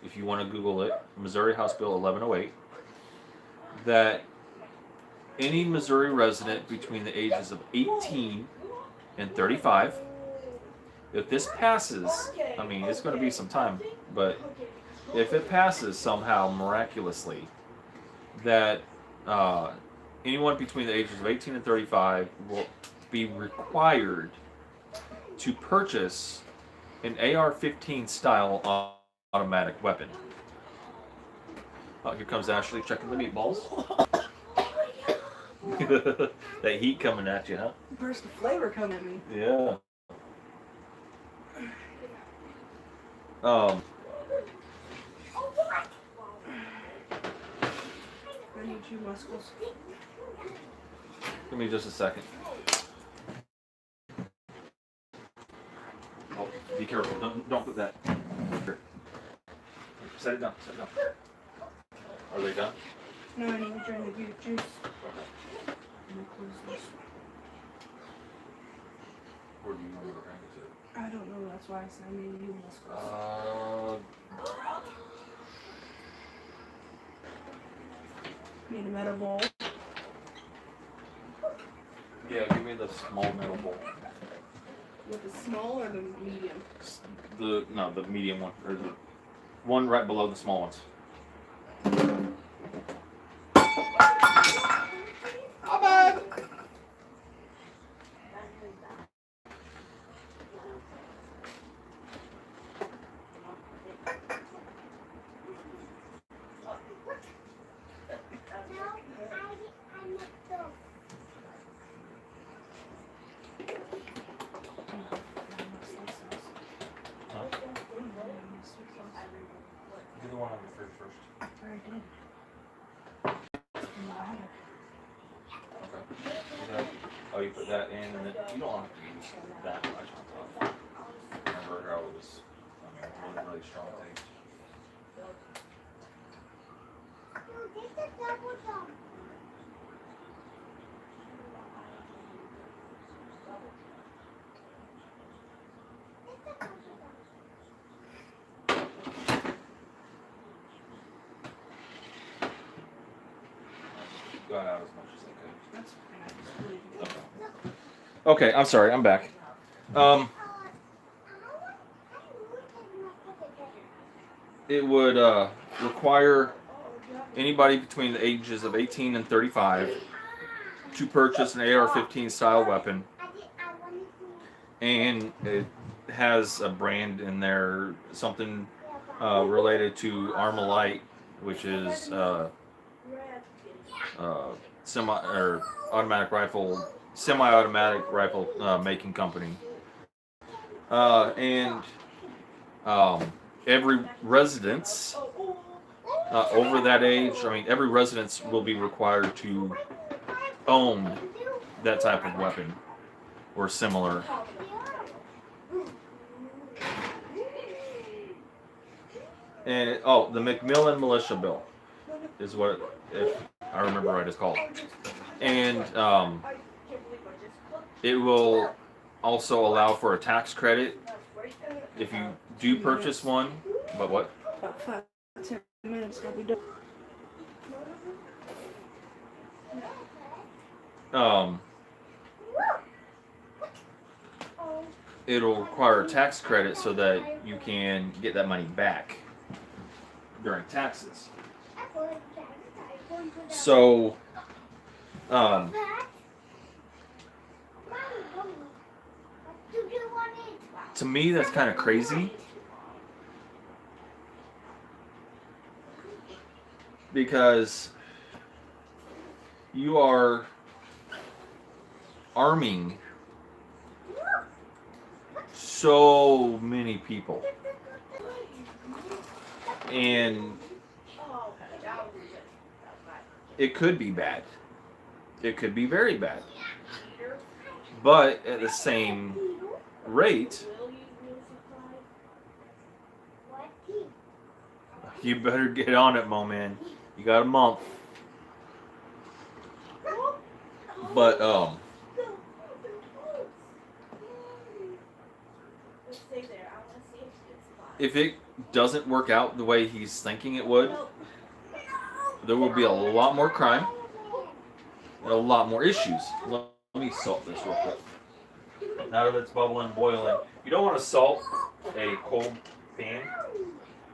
if you want to Google it, Missouri House Bill 1108, that any Missouri resident between the ages of 18 and 35, if this passes, I mean, it's going to be some time, but if it passes somehow miraculously, that anyone between the ages of 18 and 35 will be required to purchase an AR-15 style automatic weapon. Oh, here comes Ashley checking the meatballs. That heat coming at you, huh? Burst of flavor coming at me. Yeah. I need you, Muscles. Give me just a second. Oh, be careful. Don't put that. Here. Set it down. Set it down. Are they done? No, I need to drain the beef juice. Let me close this. Or do you want me to bring it I don't know, that's why I said I need you, Muscles. Need a metal bowl. Yeah, give me the small metal bowl. With the small or the medium? The medium one, or the one right below the small ones. Oh, bud! Do the one on the fridge first. I already did. Okay. Oh, you put that in, and then you don't have to use that much on top. Remember how it was really, really strong taste. Got out as much as I could. That's fine. I just really do. Okay, I'm sorry, I'm back. It would require anybody between the ages of 18 and 35 to purchase an AR-15 style weapon, and it has a brand in there, something related to Armalite, which is semi-automatic rifle making company, and every residence over that age, every residence will be required to own that type of weapon or similar. And the McMillan Militia Bill is what, if I remember right, it's called. And it will also allow for a tax credit if you do purchase one. But what? About 5-10 minutes, I'll be done. It'll require a tax credit so that you can get that money back during taxes. So, to me, that's kind of crazy, because you are arming so many people, and it could be bad. It could be very bad. But at the same rate, you better get on it, Mo Man. You got a month. But if it doesn't work out the way he's thinking it would, there will be a lot more crime and a lot more issues. Let me salt this real quick. Now that it's bubbling and boiling, you don't want to salt a cold pan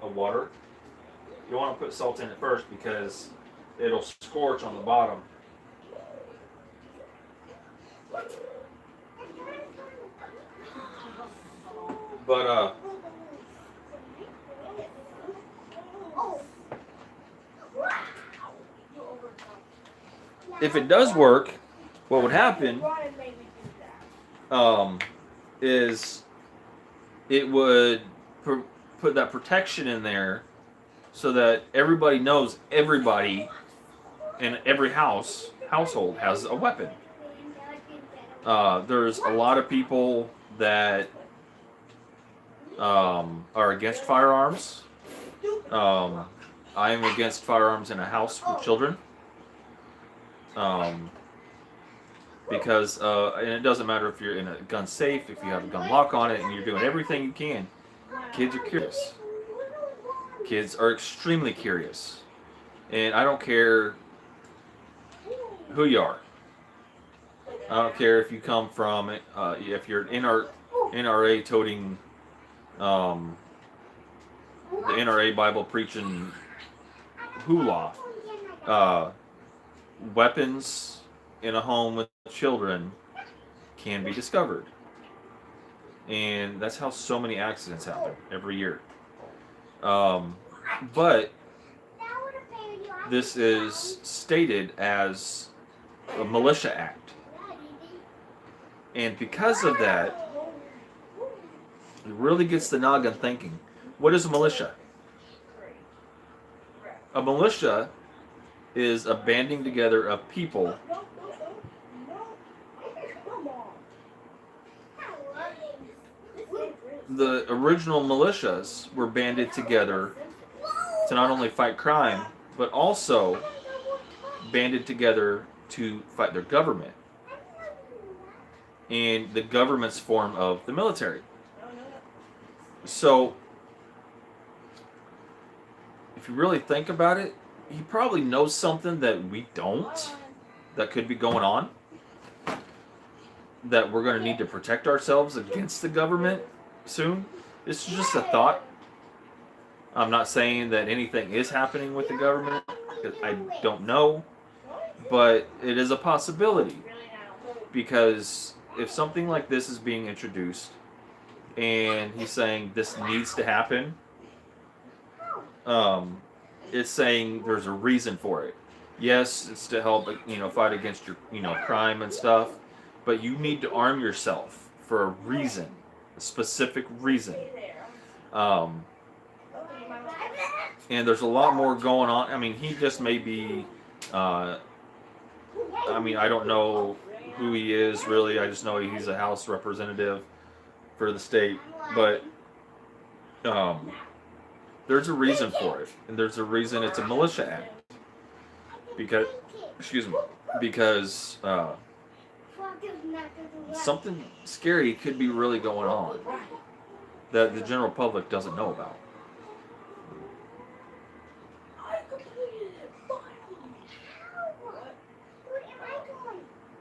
of water. You don't want to put salt in it first because it'll scorch on the bottom. if it does work, what would happen Ron made me do that. is it would put that protection in there so that everybody knows everybody in every household has a weapon. There's a lot of people that are against firearms. I am against firearms in a house with children. Because and it doesn't matter if you're in a gun safe, if you have a gun lock on it, and you're doing everything you can. Kids are curious. Kids are extremely curious, and I don't care who you are. I don't care if you come from if you're an NRA toting, the NRA Bible preaching hula. Weapons in a home with children can be discovered, and that's how so many accidents happen every year. But this is stated as a militia act, and because of that, it really gets the noggin thinking. What is a militia? A militia is a banding together of people the original militias were banded together to not only fight crime, but also banded together to fight their government. And the government's form of the military. So, if you really think about it, he probably knows something that we don't, that could be going on, that we're going to need to protect ourselves against the government soon. This is just a thought. I'm not saying that anything is happening with the government, because I don't know, but it is a possibility, because if something like this is being introduced and he's saying this needs to happen, it's saying there's a reason for it. Yes, it's to help, fight against your, crime and stuff, but you need to arm yourself for a reason, a specific reason. And there's a lot more going on. I mean, he just may be, I don't know who he is really. I just know he's a House representative for the state, but there's a reason for it, and there's a reason it's a militia act. Because something scary could be really going on that the general public doesn't know about.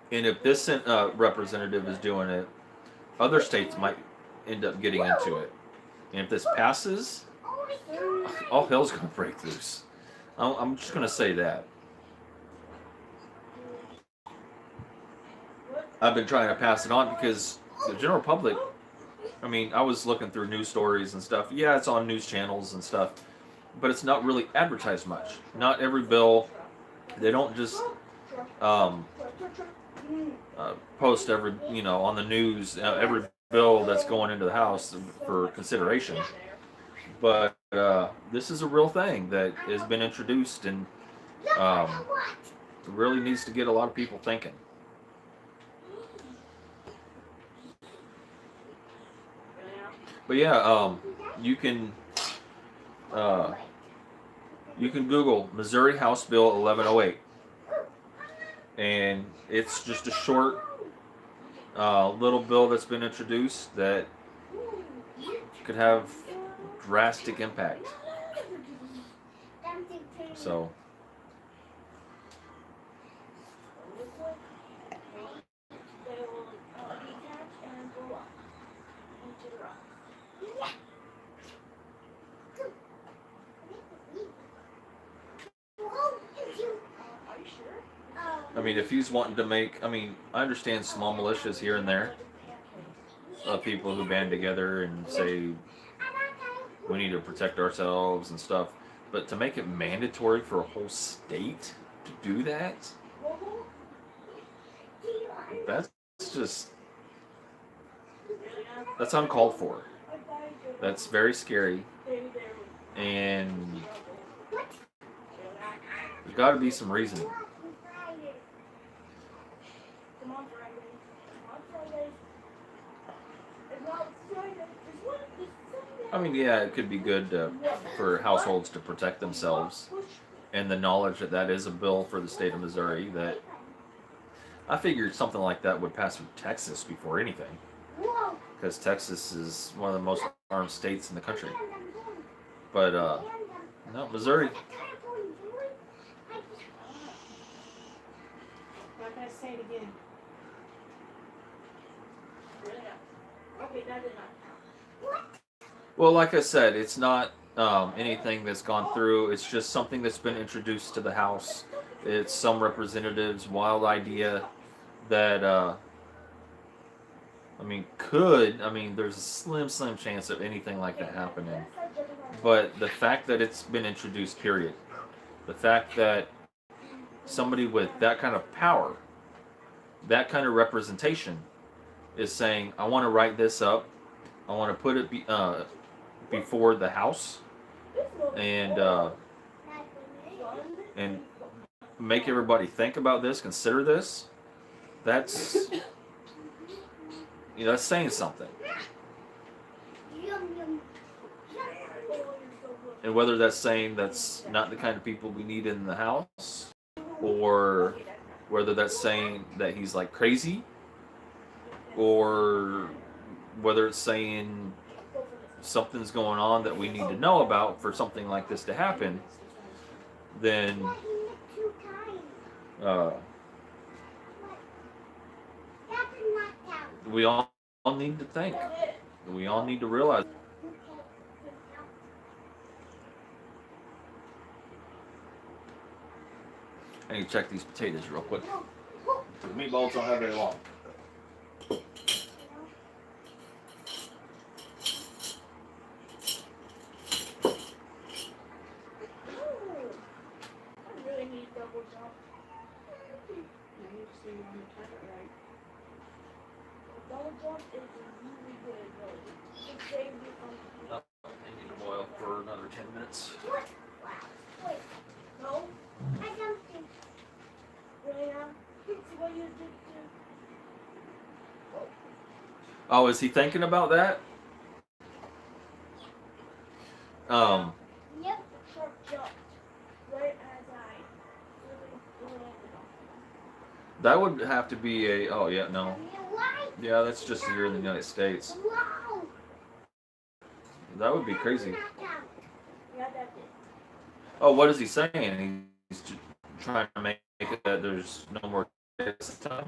And if this representative is doing it, other states might end up getting into it. And if this passes, all hell's going to break loose. I'm just going to say that. I've been trying to pass it on because the general public, I was looking through news stories and stuff. Yeah, it's on news channels and stuff, but it's not really advertised much. Not every bill, they don't just post every, on the news, every bill that's going into the House for consideration. But this is a real thing that has been introduced, and it really needs to get a lot of people thinking. But yeah, you can Google Missouri House Bill 1108, and it's just a short little bill that's been introduced that could have drastic impact. So. If he's wanting to make, I understand small militias here and there, people who band together and say we need to protect ourselves and stuff, but to make it mandatory for a whole state to do that, That's just that's uncalled for. That's very scary, and there's got to be some reasoning. I mean, yeah, it could be good for households to protect themselves, and the knowledge that that is a bill for the state of Missouri. That I figured something like that would pass through Texas before anything, because Texas is one of the most armed states in the country. But no, Missouri. Not gonna say it again. Okay, that did not. Well, like I said, it's not anything that's gone through. It's just something that's been introduced to the House. It's some representatives' wild idea that, there's a slim chance of anything like that happening. But the fact that it's been introduced, period, the fact that somebody with that kind of power, that kind of representation, is saying, I want to write this up, I want to put it before the House, and make everybody think about this, consider this. That's that's saying something. And whether that's saying that's not the kind of people we need in the House, or whether that's saying that he's like crazy, or whether it's saying something's going on that we need to know about for something like this to happen, then we all need to think. We all need to realize. I need to check these potatoes real quick. The meatballs don't have very long. I need to boil for another 10 minutes. Oh, is he thinking about that? Yep. That would have to be a. Oh yeah, no. Yeah, that's just here in the United States. That would be crazy. Oh, what is he saying? He's trying to make it that there's no more time.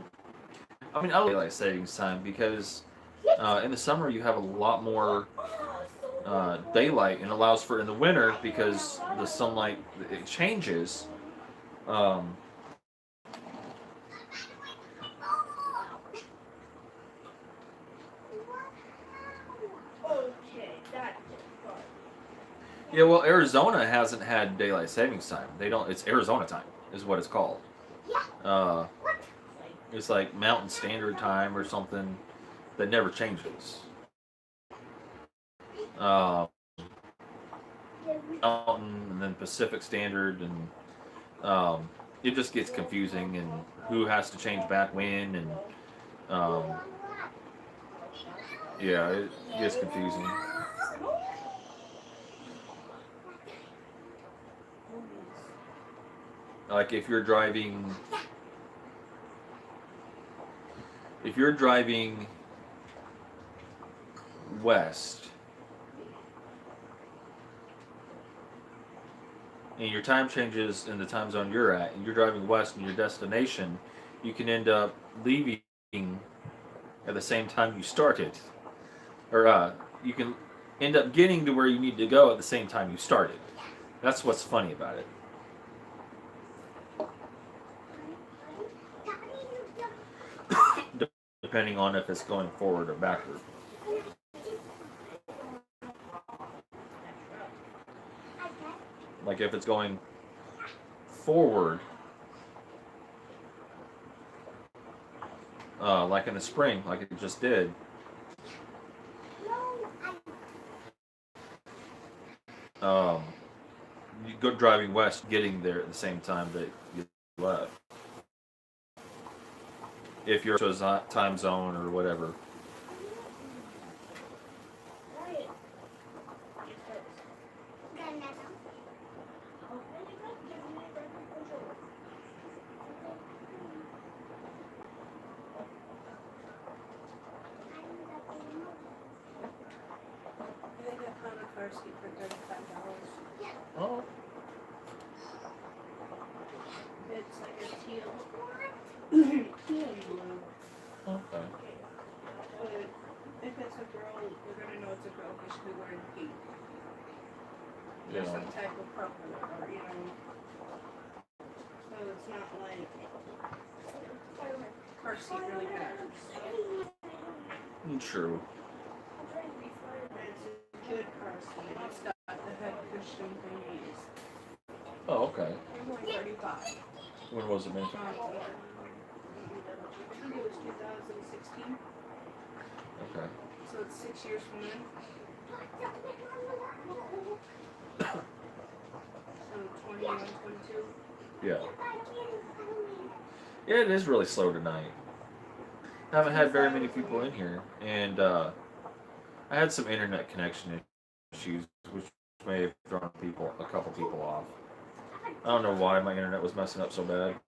I mean, I like daylight savings time because in the summer you have a lot more daylight, and allows for in the winter because the sunlight it changes. Yeah, well, Arizona hasn't had daylight savings time. They don't. It's Arizona time, is what it's called. It's like Mountain Standard Time or something that never changes. Mountain and then Pacific Standard, and it just gets confusing, and who has to change back when, and yeah, it gets confusing. Like if you're driving west and your time changes in the time zone you're at, and you're driving west in your destination, you can end up leaving at the same time you started, or you can end up getting to where you need to go at the same time you started. That's what's funny about it. Depending on if it's going forward or backward. Like if it's going forward, like in the spring, like it just did. You go driving west, getting there at the same time that you left. If you're to a time zone or whatever. I think I found a car seat for $35. Oh. It's like a teal. Teal and blue. Okay. But if it's a girl, we're gonna know it's a girl because she'll be wearing pink. Or some type of purple, or you know. So it's not like car seat really matters. True. It's a good car seat. It's got the head cushion thingies. Oh, okay. I'm only 35. When was it made? I think it was 2016. Okay. So it's 6 years from then. So 21, 22. Yeah. Yeah, it is really slow tonight. I haven't had very many people in here, and I had some internet connection issues, which may have thrown a couple people off. I don't know why my internet was messing up so bad,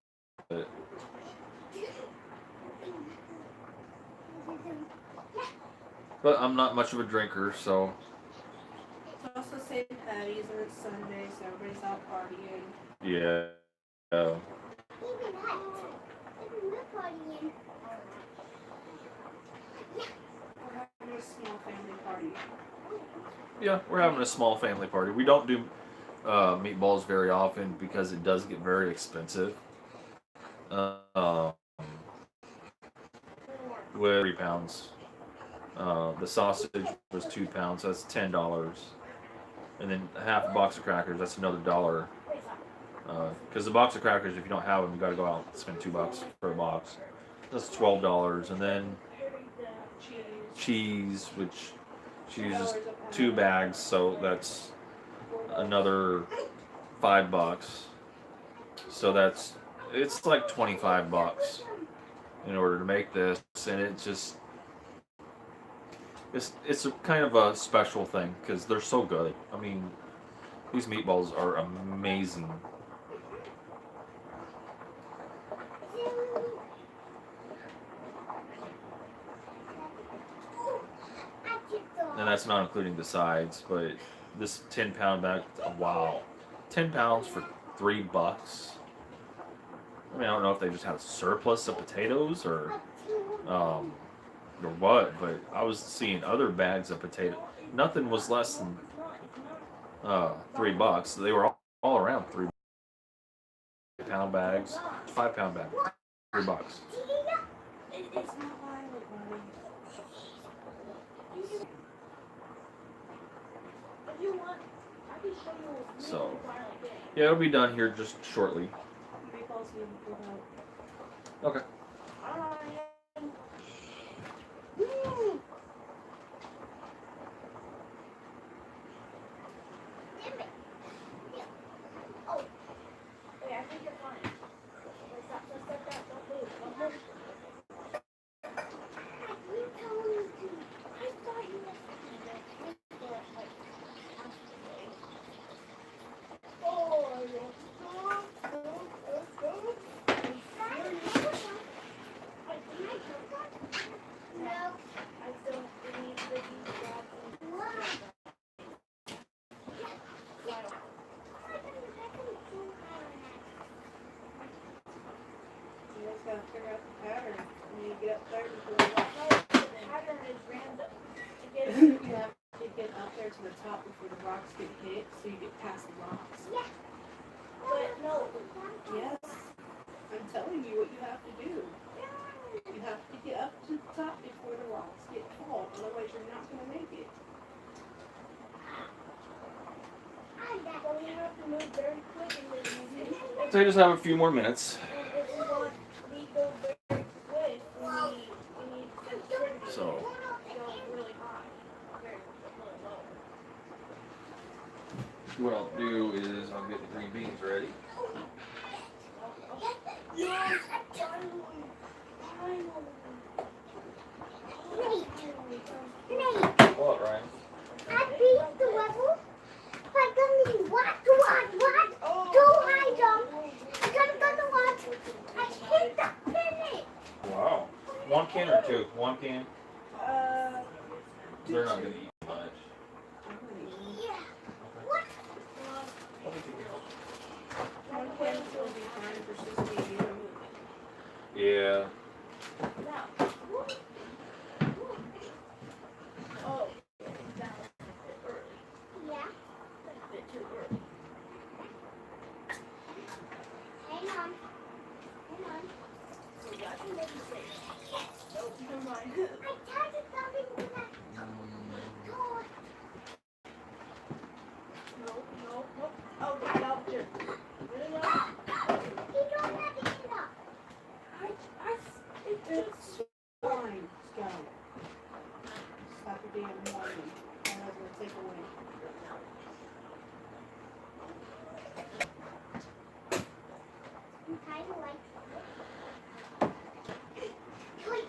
but I'm not much of a drinker, so It's also St. Patty's and it's Sunday, so everybody's out partying. yeah. We're having a small family party. Yeah, we're having a small family party. We don't do meatballs very often because it does get very expensive. With 3 pounds. The sausage was 2 pounds, so that's $10. And then half a box of crackers, that's another $1. Because the box of crackers, if you don't have them, you got to go out and spend $2 for a box. That's $12. And then cheese, which she uses 2 bags, so that's another $5. So it's like $25 in order to make this, and it's a kind of a special thing because they're so good. I mean, these meatballs are amazing. And that's not including the sides, but this 10-pound bag, wow, 10 pounds for $3. I mean, I don't know if they just had a surplus of potatoes or what, but I was seeing other bags of potato. Nothing was less than $3. They were all around 3-pound bags, 5-pound bags, $3. It's not violent, buddy. So, yeah, it'll be done here just shortly. Meatballs need to go out. Okay. You just gotta figure out the pattern. When you get up there before the rocks. You have to get up there to the top before the rocks get hit, so you get past the rocks. But no. Yes. I'm telling you what you have to do. You have to get up to the top before the rocks get tall, otherwise you're not gonna make it. But we have to move very quick and then So I just have a few more minutes. if we want to go very quick, we need beans ready. Yes, finally. Nate, What, Ryan? I beat the level by going what? Go high jump. I got the what? I hit the finish. Wow. One can or two? One can? Uh, They're not going to eat much. Yeah. What? one can will be fine for 60 years. Yeah. Oh. That was a bit early. Yeah. That's a bit too early. Hang on. We got to make it safe. Nope, never mind. I tried to stop it with that. Nope. Oh, get up, just. Get it up. You don't have to get up. It's fine, Scout. Stop your damn warning. I'm not gonna take away. I'm kind of like Wait.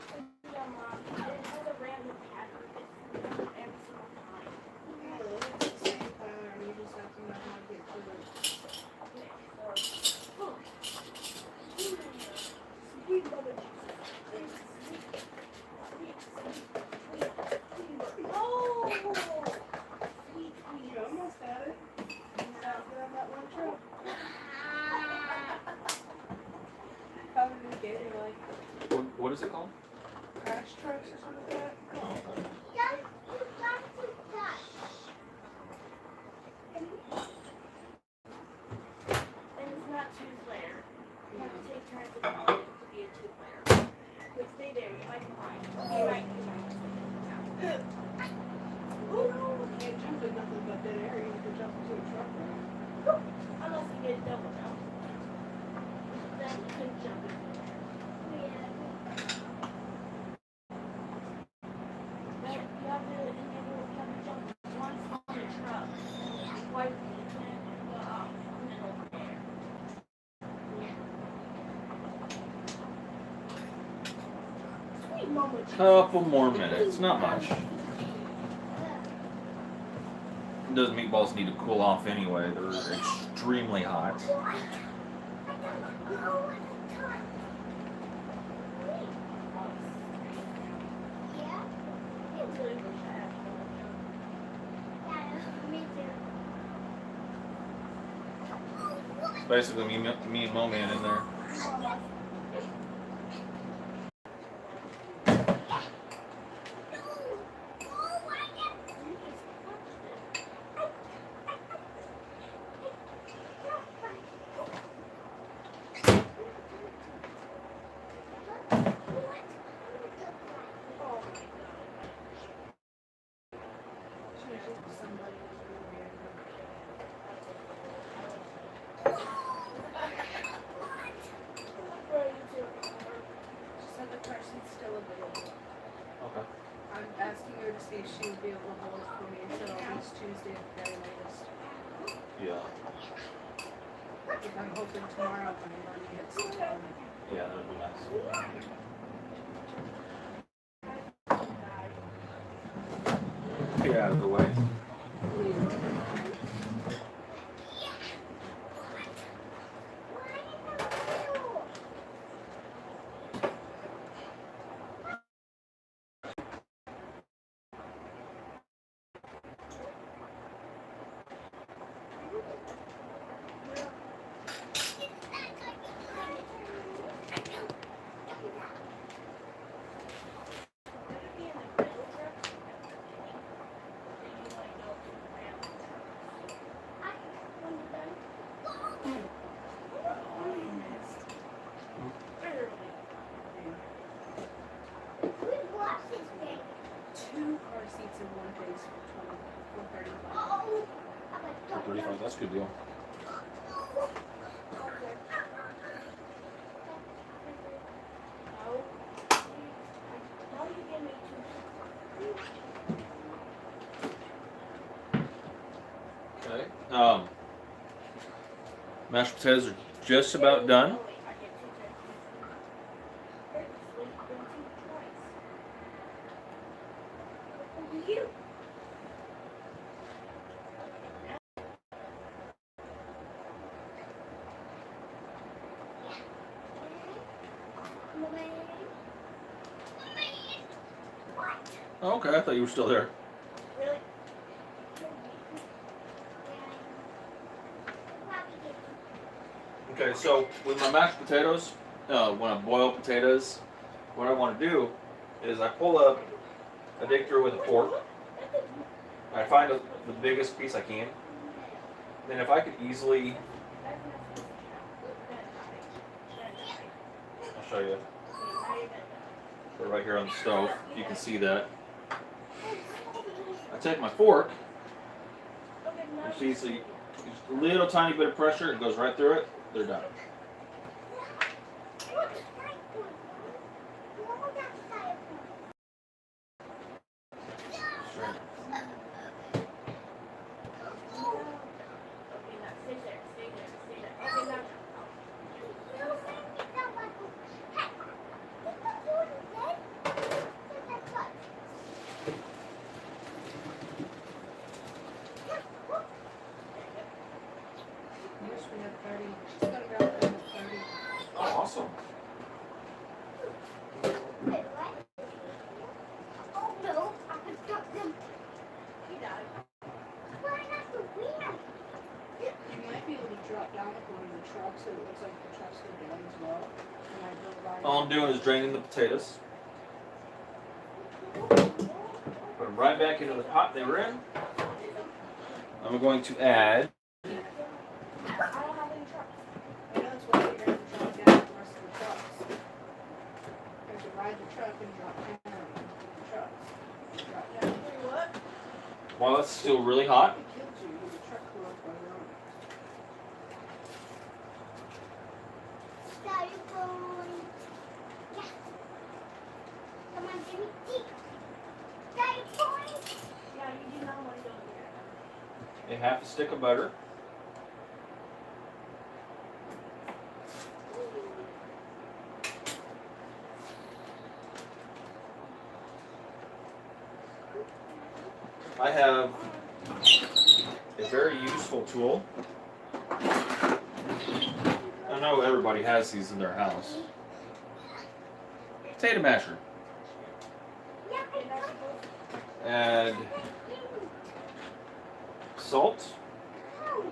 Yeah, Mom. It has a random pattern. It's every single time. It's the same pattern, you just have to know how to get through it. Sweet mother You almost had it. Now get on that one truck. Probably gave you like What is it called? crash trucks or something like that. And it's not two-player. You have to take turns with it to be a two-player. But stay there, you might find. You're right. You can't jump in nothing but that area. You can jump into a truck. Right? Unless you get double now. Then you can jump in there. But you have to jump once on the truck. Twice in the middle there. Sweet mama. Couple more minutes. Not much. Those meatballs need to cool off anyway. They're extremely hot. It's basically me and Mo Man in there. Somebody was really weird. She said the person's still available. Okay. I'm asking her to see if she would be able to hold it for me until at least Tuesday at the very latest. Yeah. If I'm hoping tomorrow I can run and get some done. Yeah, that'd be nice. Get out of the way. Mashed potatoes are just about done. Oh, okay, I thought you were still there. Really? Okay, so with my mashed potatoes, when I boil potatoes, what I want to do is I pull up, I dig through with a fork. I find the biggest piece I can. Then if I could easily, I'll show you. Put it right here on the stove. You can see that. I take my fork. Just easily, just a little tiny bit of pressure. It goes right through it. They're done. Wish we had 30. She's gonna go with 30. Oh, awesome. Wait, what? Oh no, I forgot them. Why not the wheel? You might be able to drop down with one of the trucks, so it looks like the trucks go down as well. And I go by. All I'm doing is draining the potatoes. Put them right back into the pot they were in. I'm going to add. I know it's why you're gonna drop down the rest of the trucks. Because you ride the truck and drop down the trucks. Drop down. What? While it's still really hot, It killed you. The truck blew up on your own. Styrofoam. Yeah. Come on, give me deep. Styrofoam. Yeah, you do not want to go there. a half a stick of butter. I have a very useful tool. I know everybody has these in their house. Potato masher. Add salt. I don't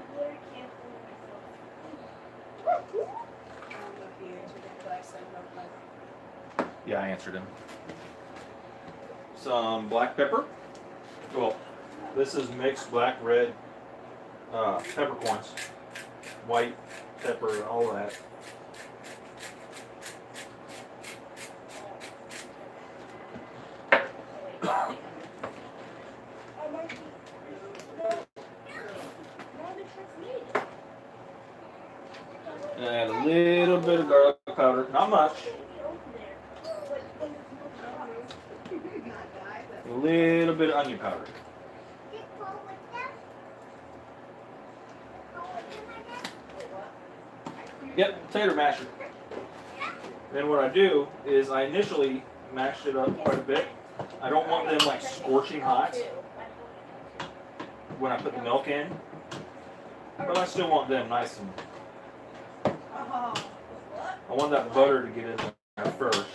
know if you answered it, but I said no, but Yeah, I answered him. Some black pepper. Well, this is mixed black, red peppercorns, white pepper, all that. And add a little bit of garlic powder, not much. not die, but A little bit of onion powder. Yep, potato masher. Then what I do is I initially mash it up quite a bit. I don't want them like scorching hot when I put the milk in, but I still want them nice and. oh, I want that butter to get in there first.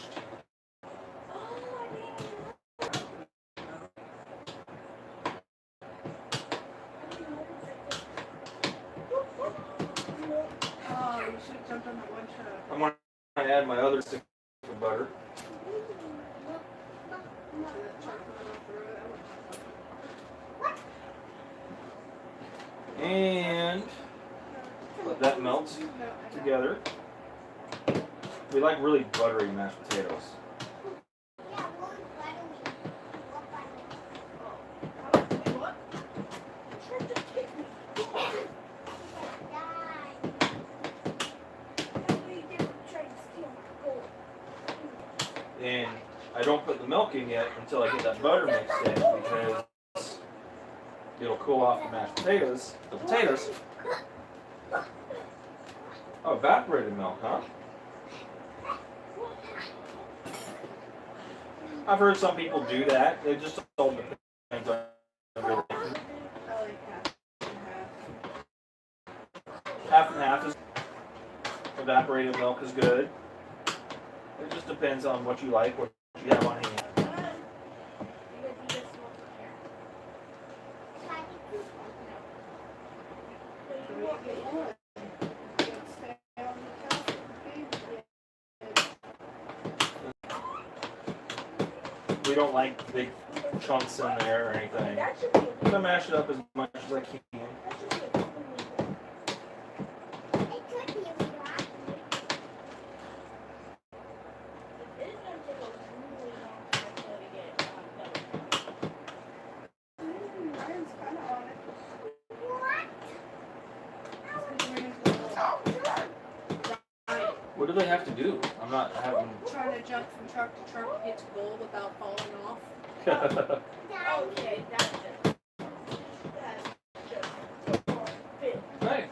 oh, you should have jumped on that one truck. I'm going to add my other stick of butter. That truck went off the road. And let that melt No, I don't. together. We like really buttery mashed potatoes. What? And I don't put the milk in yet until I get that butter mixed in because it'll cool off the mashed potatoes, the potatoes. evaporated milk, huh? I've heard some people do that. It just all depends on everything. I like half and half. Half and half is evaporated milk is good. It just depends on what you like, what you have on hand. We don't like big chunks in there or anything. I mash it up as much as I can. Mine's kind of on it. What do they have to do? I'm not having. Trying to jump from truck to truck to get to goal without falling off. Okay, that's it. That's just Hey,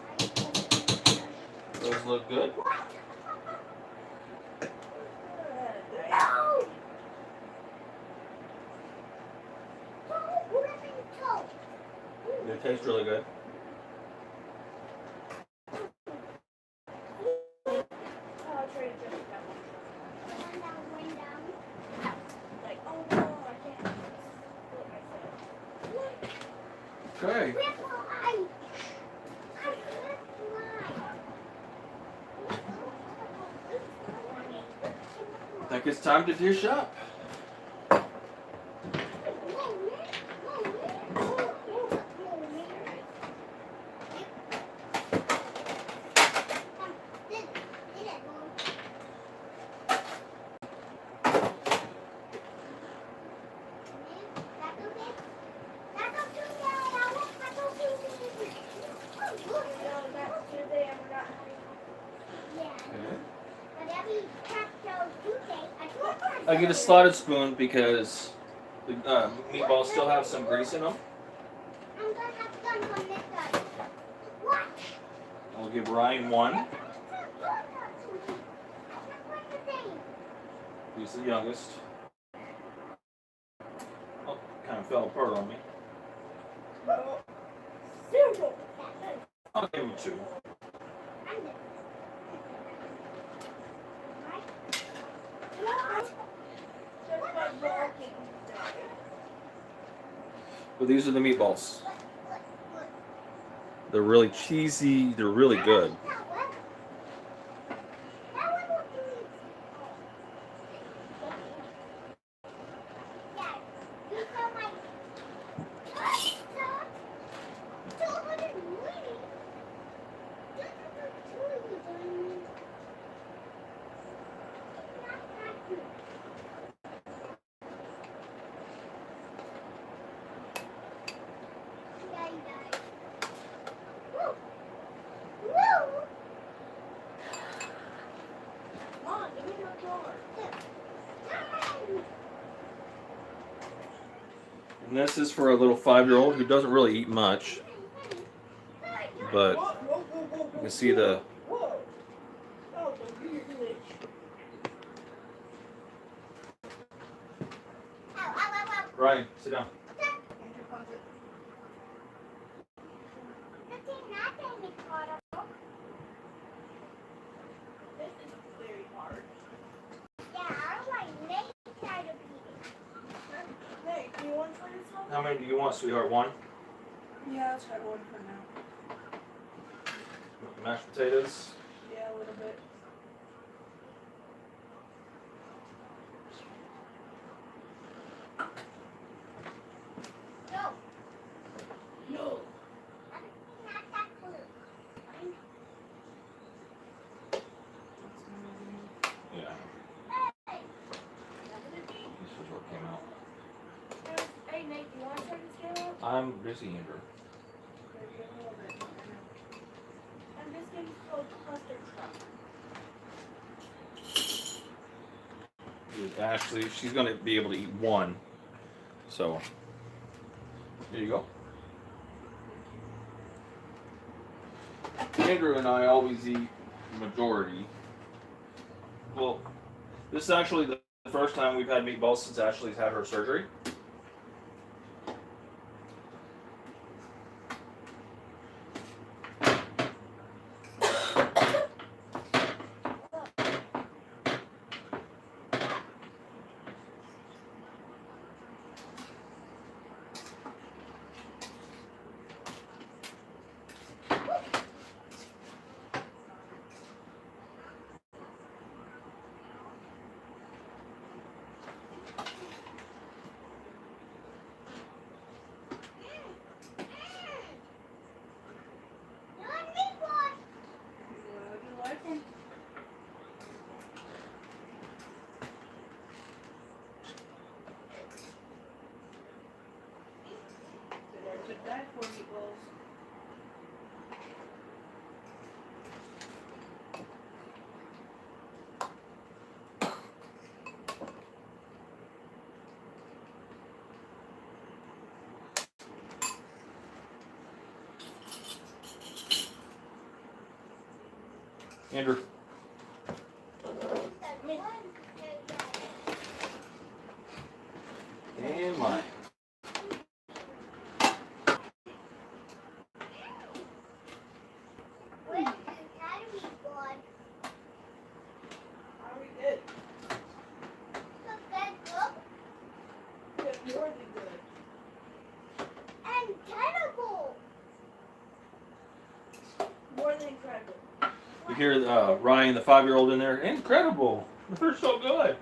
those look good. They taste really good. I'll try to jump that one. Like, oh no, I can't. Look, I said. Okay. I think it's time to dish up. I get a slotted spoon because the meatballs still have some grease in them. I'll give Ryan one. He's the youngest. Oh, kind of fell apart on me. I'll give him two. But these are the meatballs. They're really cheesy. They're really good. And this is for a little 5-year-old who doesn't really eat much. But you can see the Ryan, sit down. This is very hard. Hey, do you want to try this one? How many do you want, sweetheart? One? Yeah, I'll try one for now. Mashed potatoes. Yeah, a little bit. No. Yeah. This is what came out. Hey, Nate, do you want to try this game out? I'm busy, Andrew. And this game is called Cluster Truck. Ashley, she's going to be able to eat one. So, here you go. Andrew and I always eat majority. Well, this is actually the first time we've had meatballs since Ashley's had her surgery. Would you like them? There's a die for meatballs. Andrew. And mine. Are we good? Good, more than good. More than incredible. You hear Ryan, the 5-year-old, in there. Incredible! They're so good.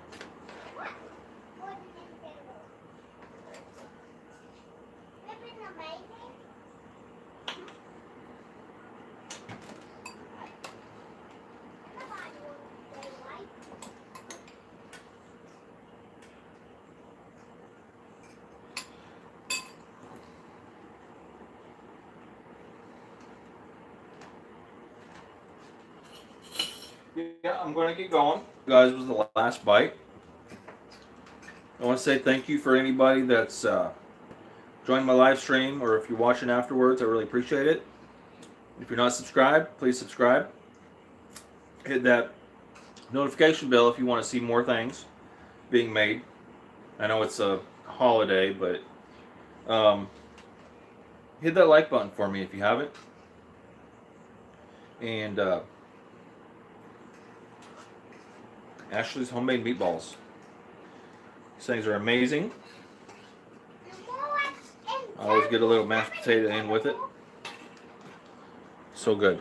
Yeah, I'm going to get going. Guys, was the last bite. I want to say thank you for anybody that's joined my live stream, or if you're watching afterwards, I really appreciate it. If you're not subscribed, please subscribe. Hit that notification bell if you want to see more things being made. I know it's a holiday, but hit that like button for me if you haven't. And Ashley's homemade meatballs. These things are amazing. I always get a little mashed potato in with it. So good.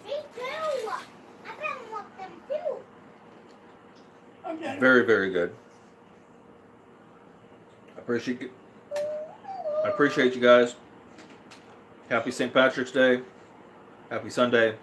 Me too. I bet want them too. Okay. Very, very good. I appreciate you guys. Happy St. Patrick's Day. Happy Sunday.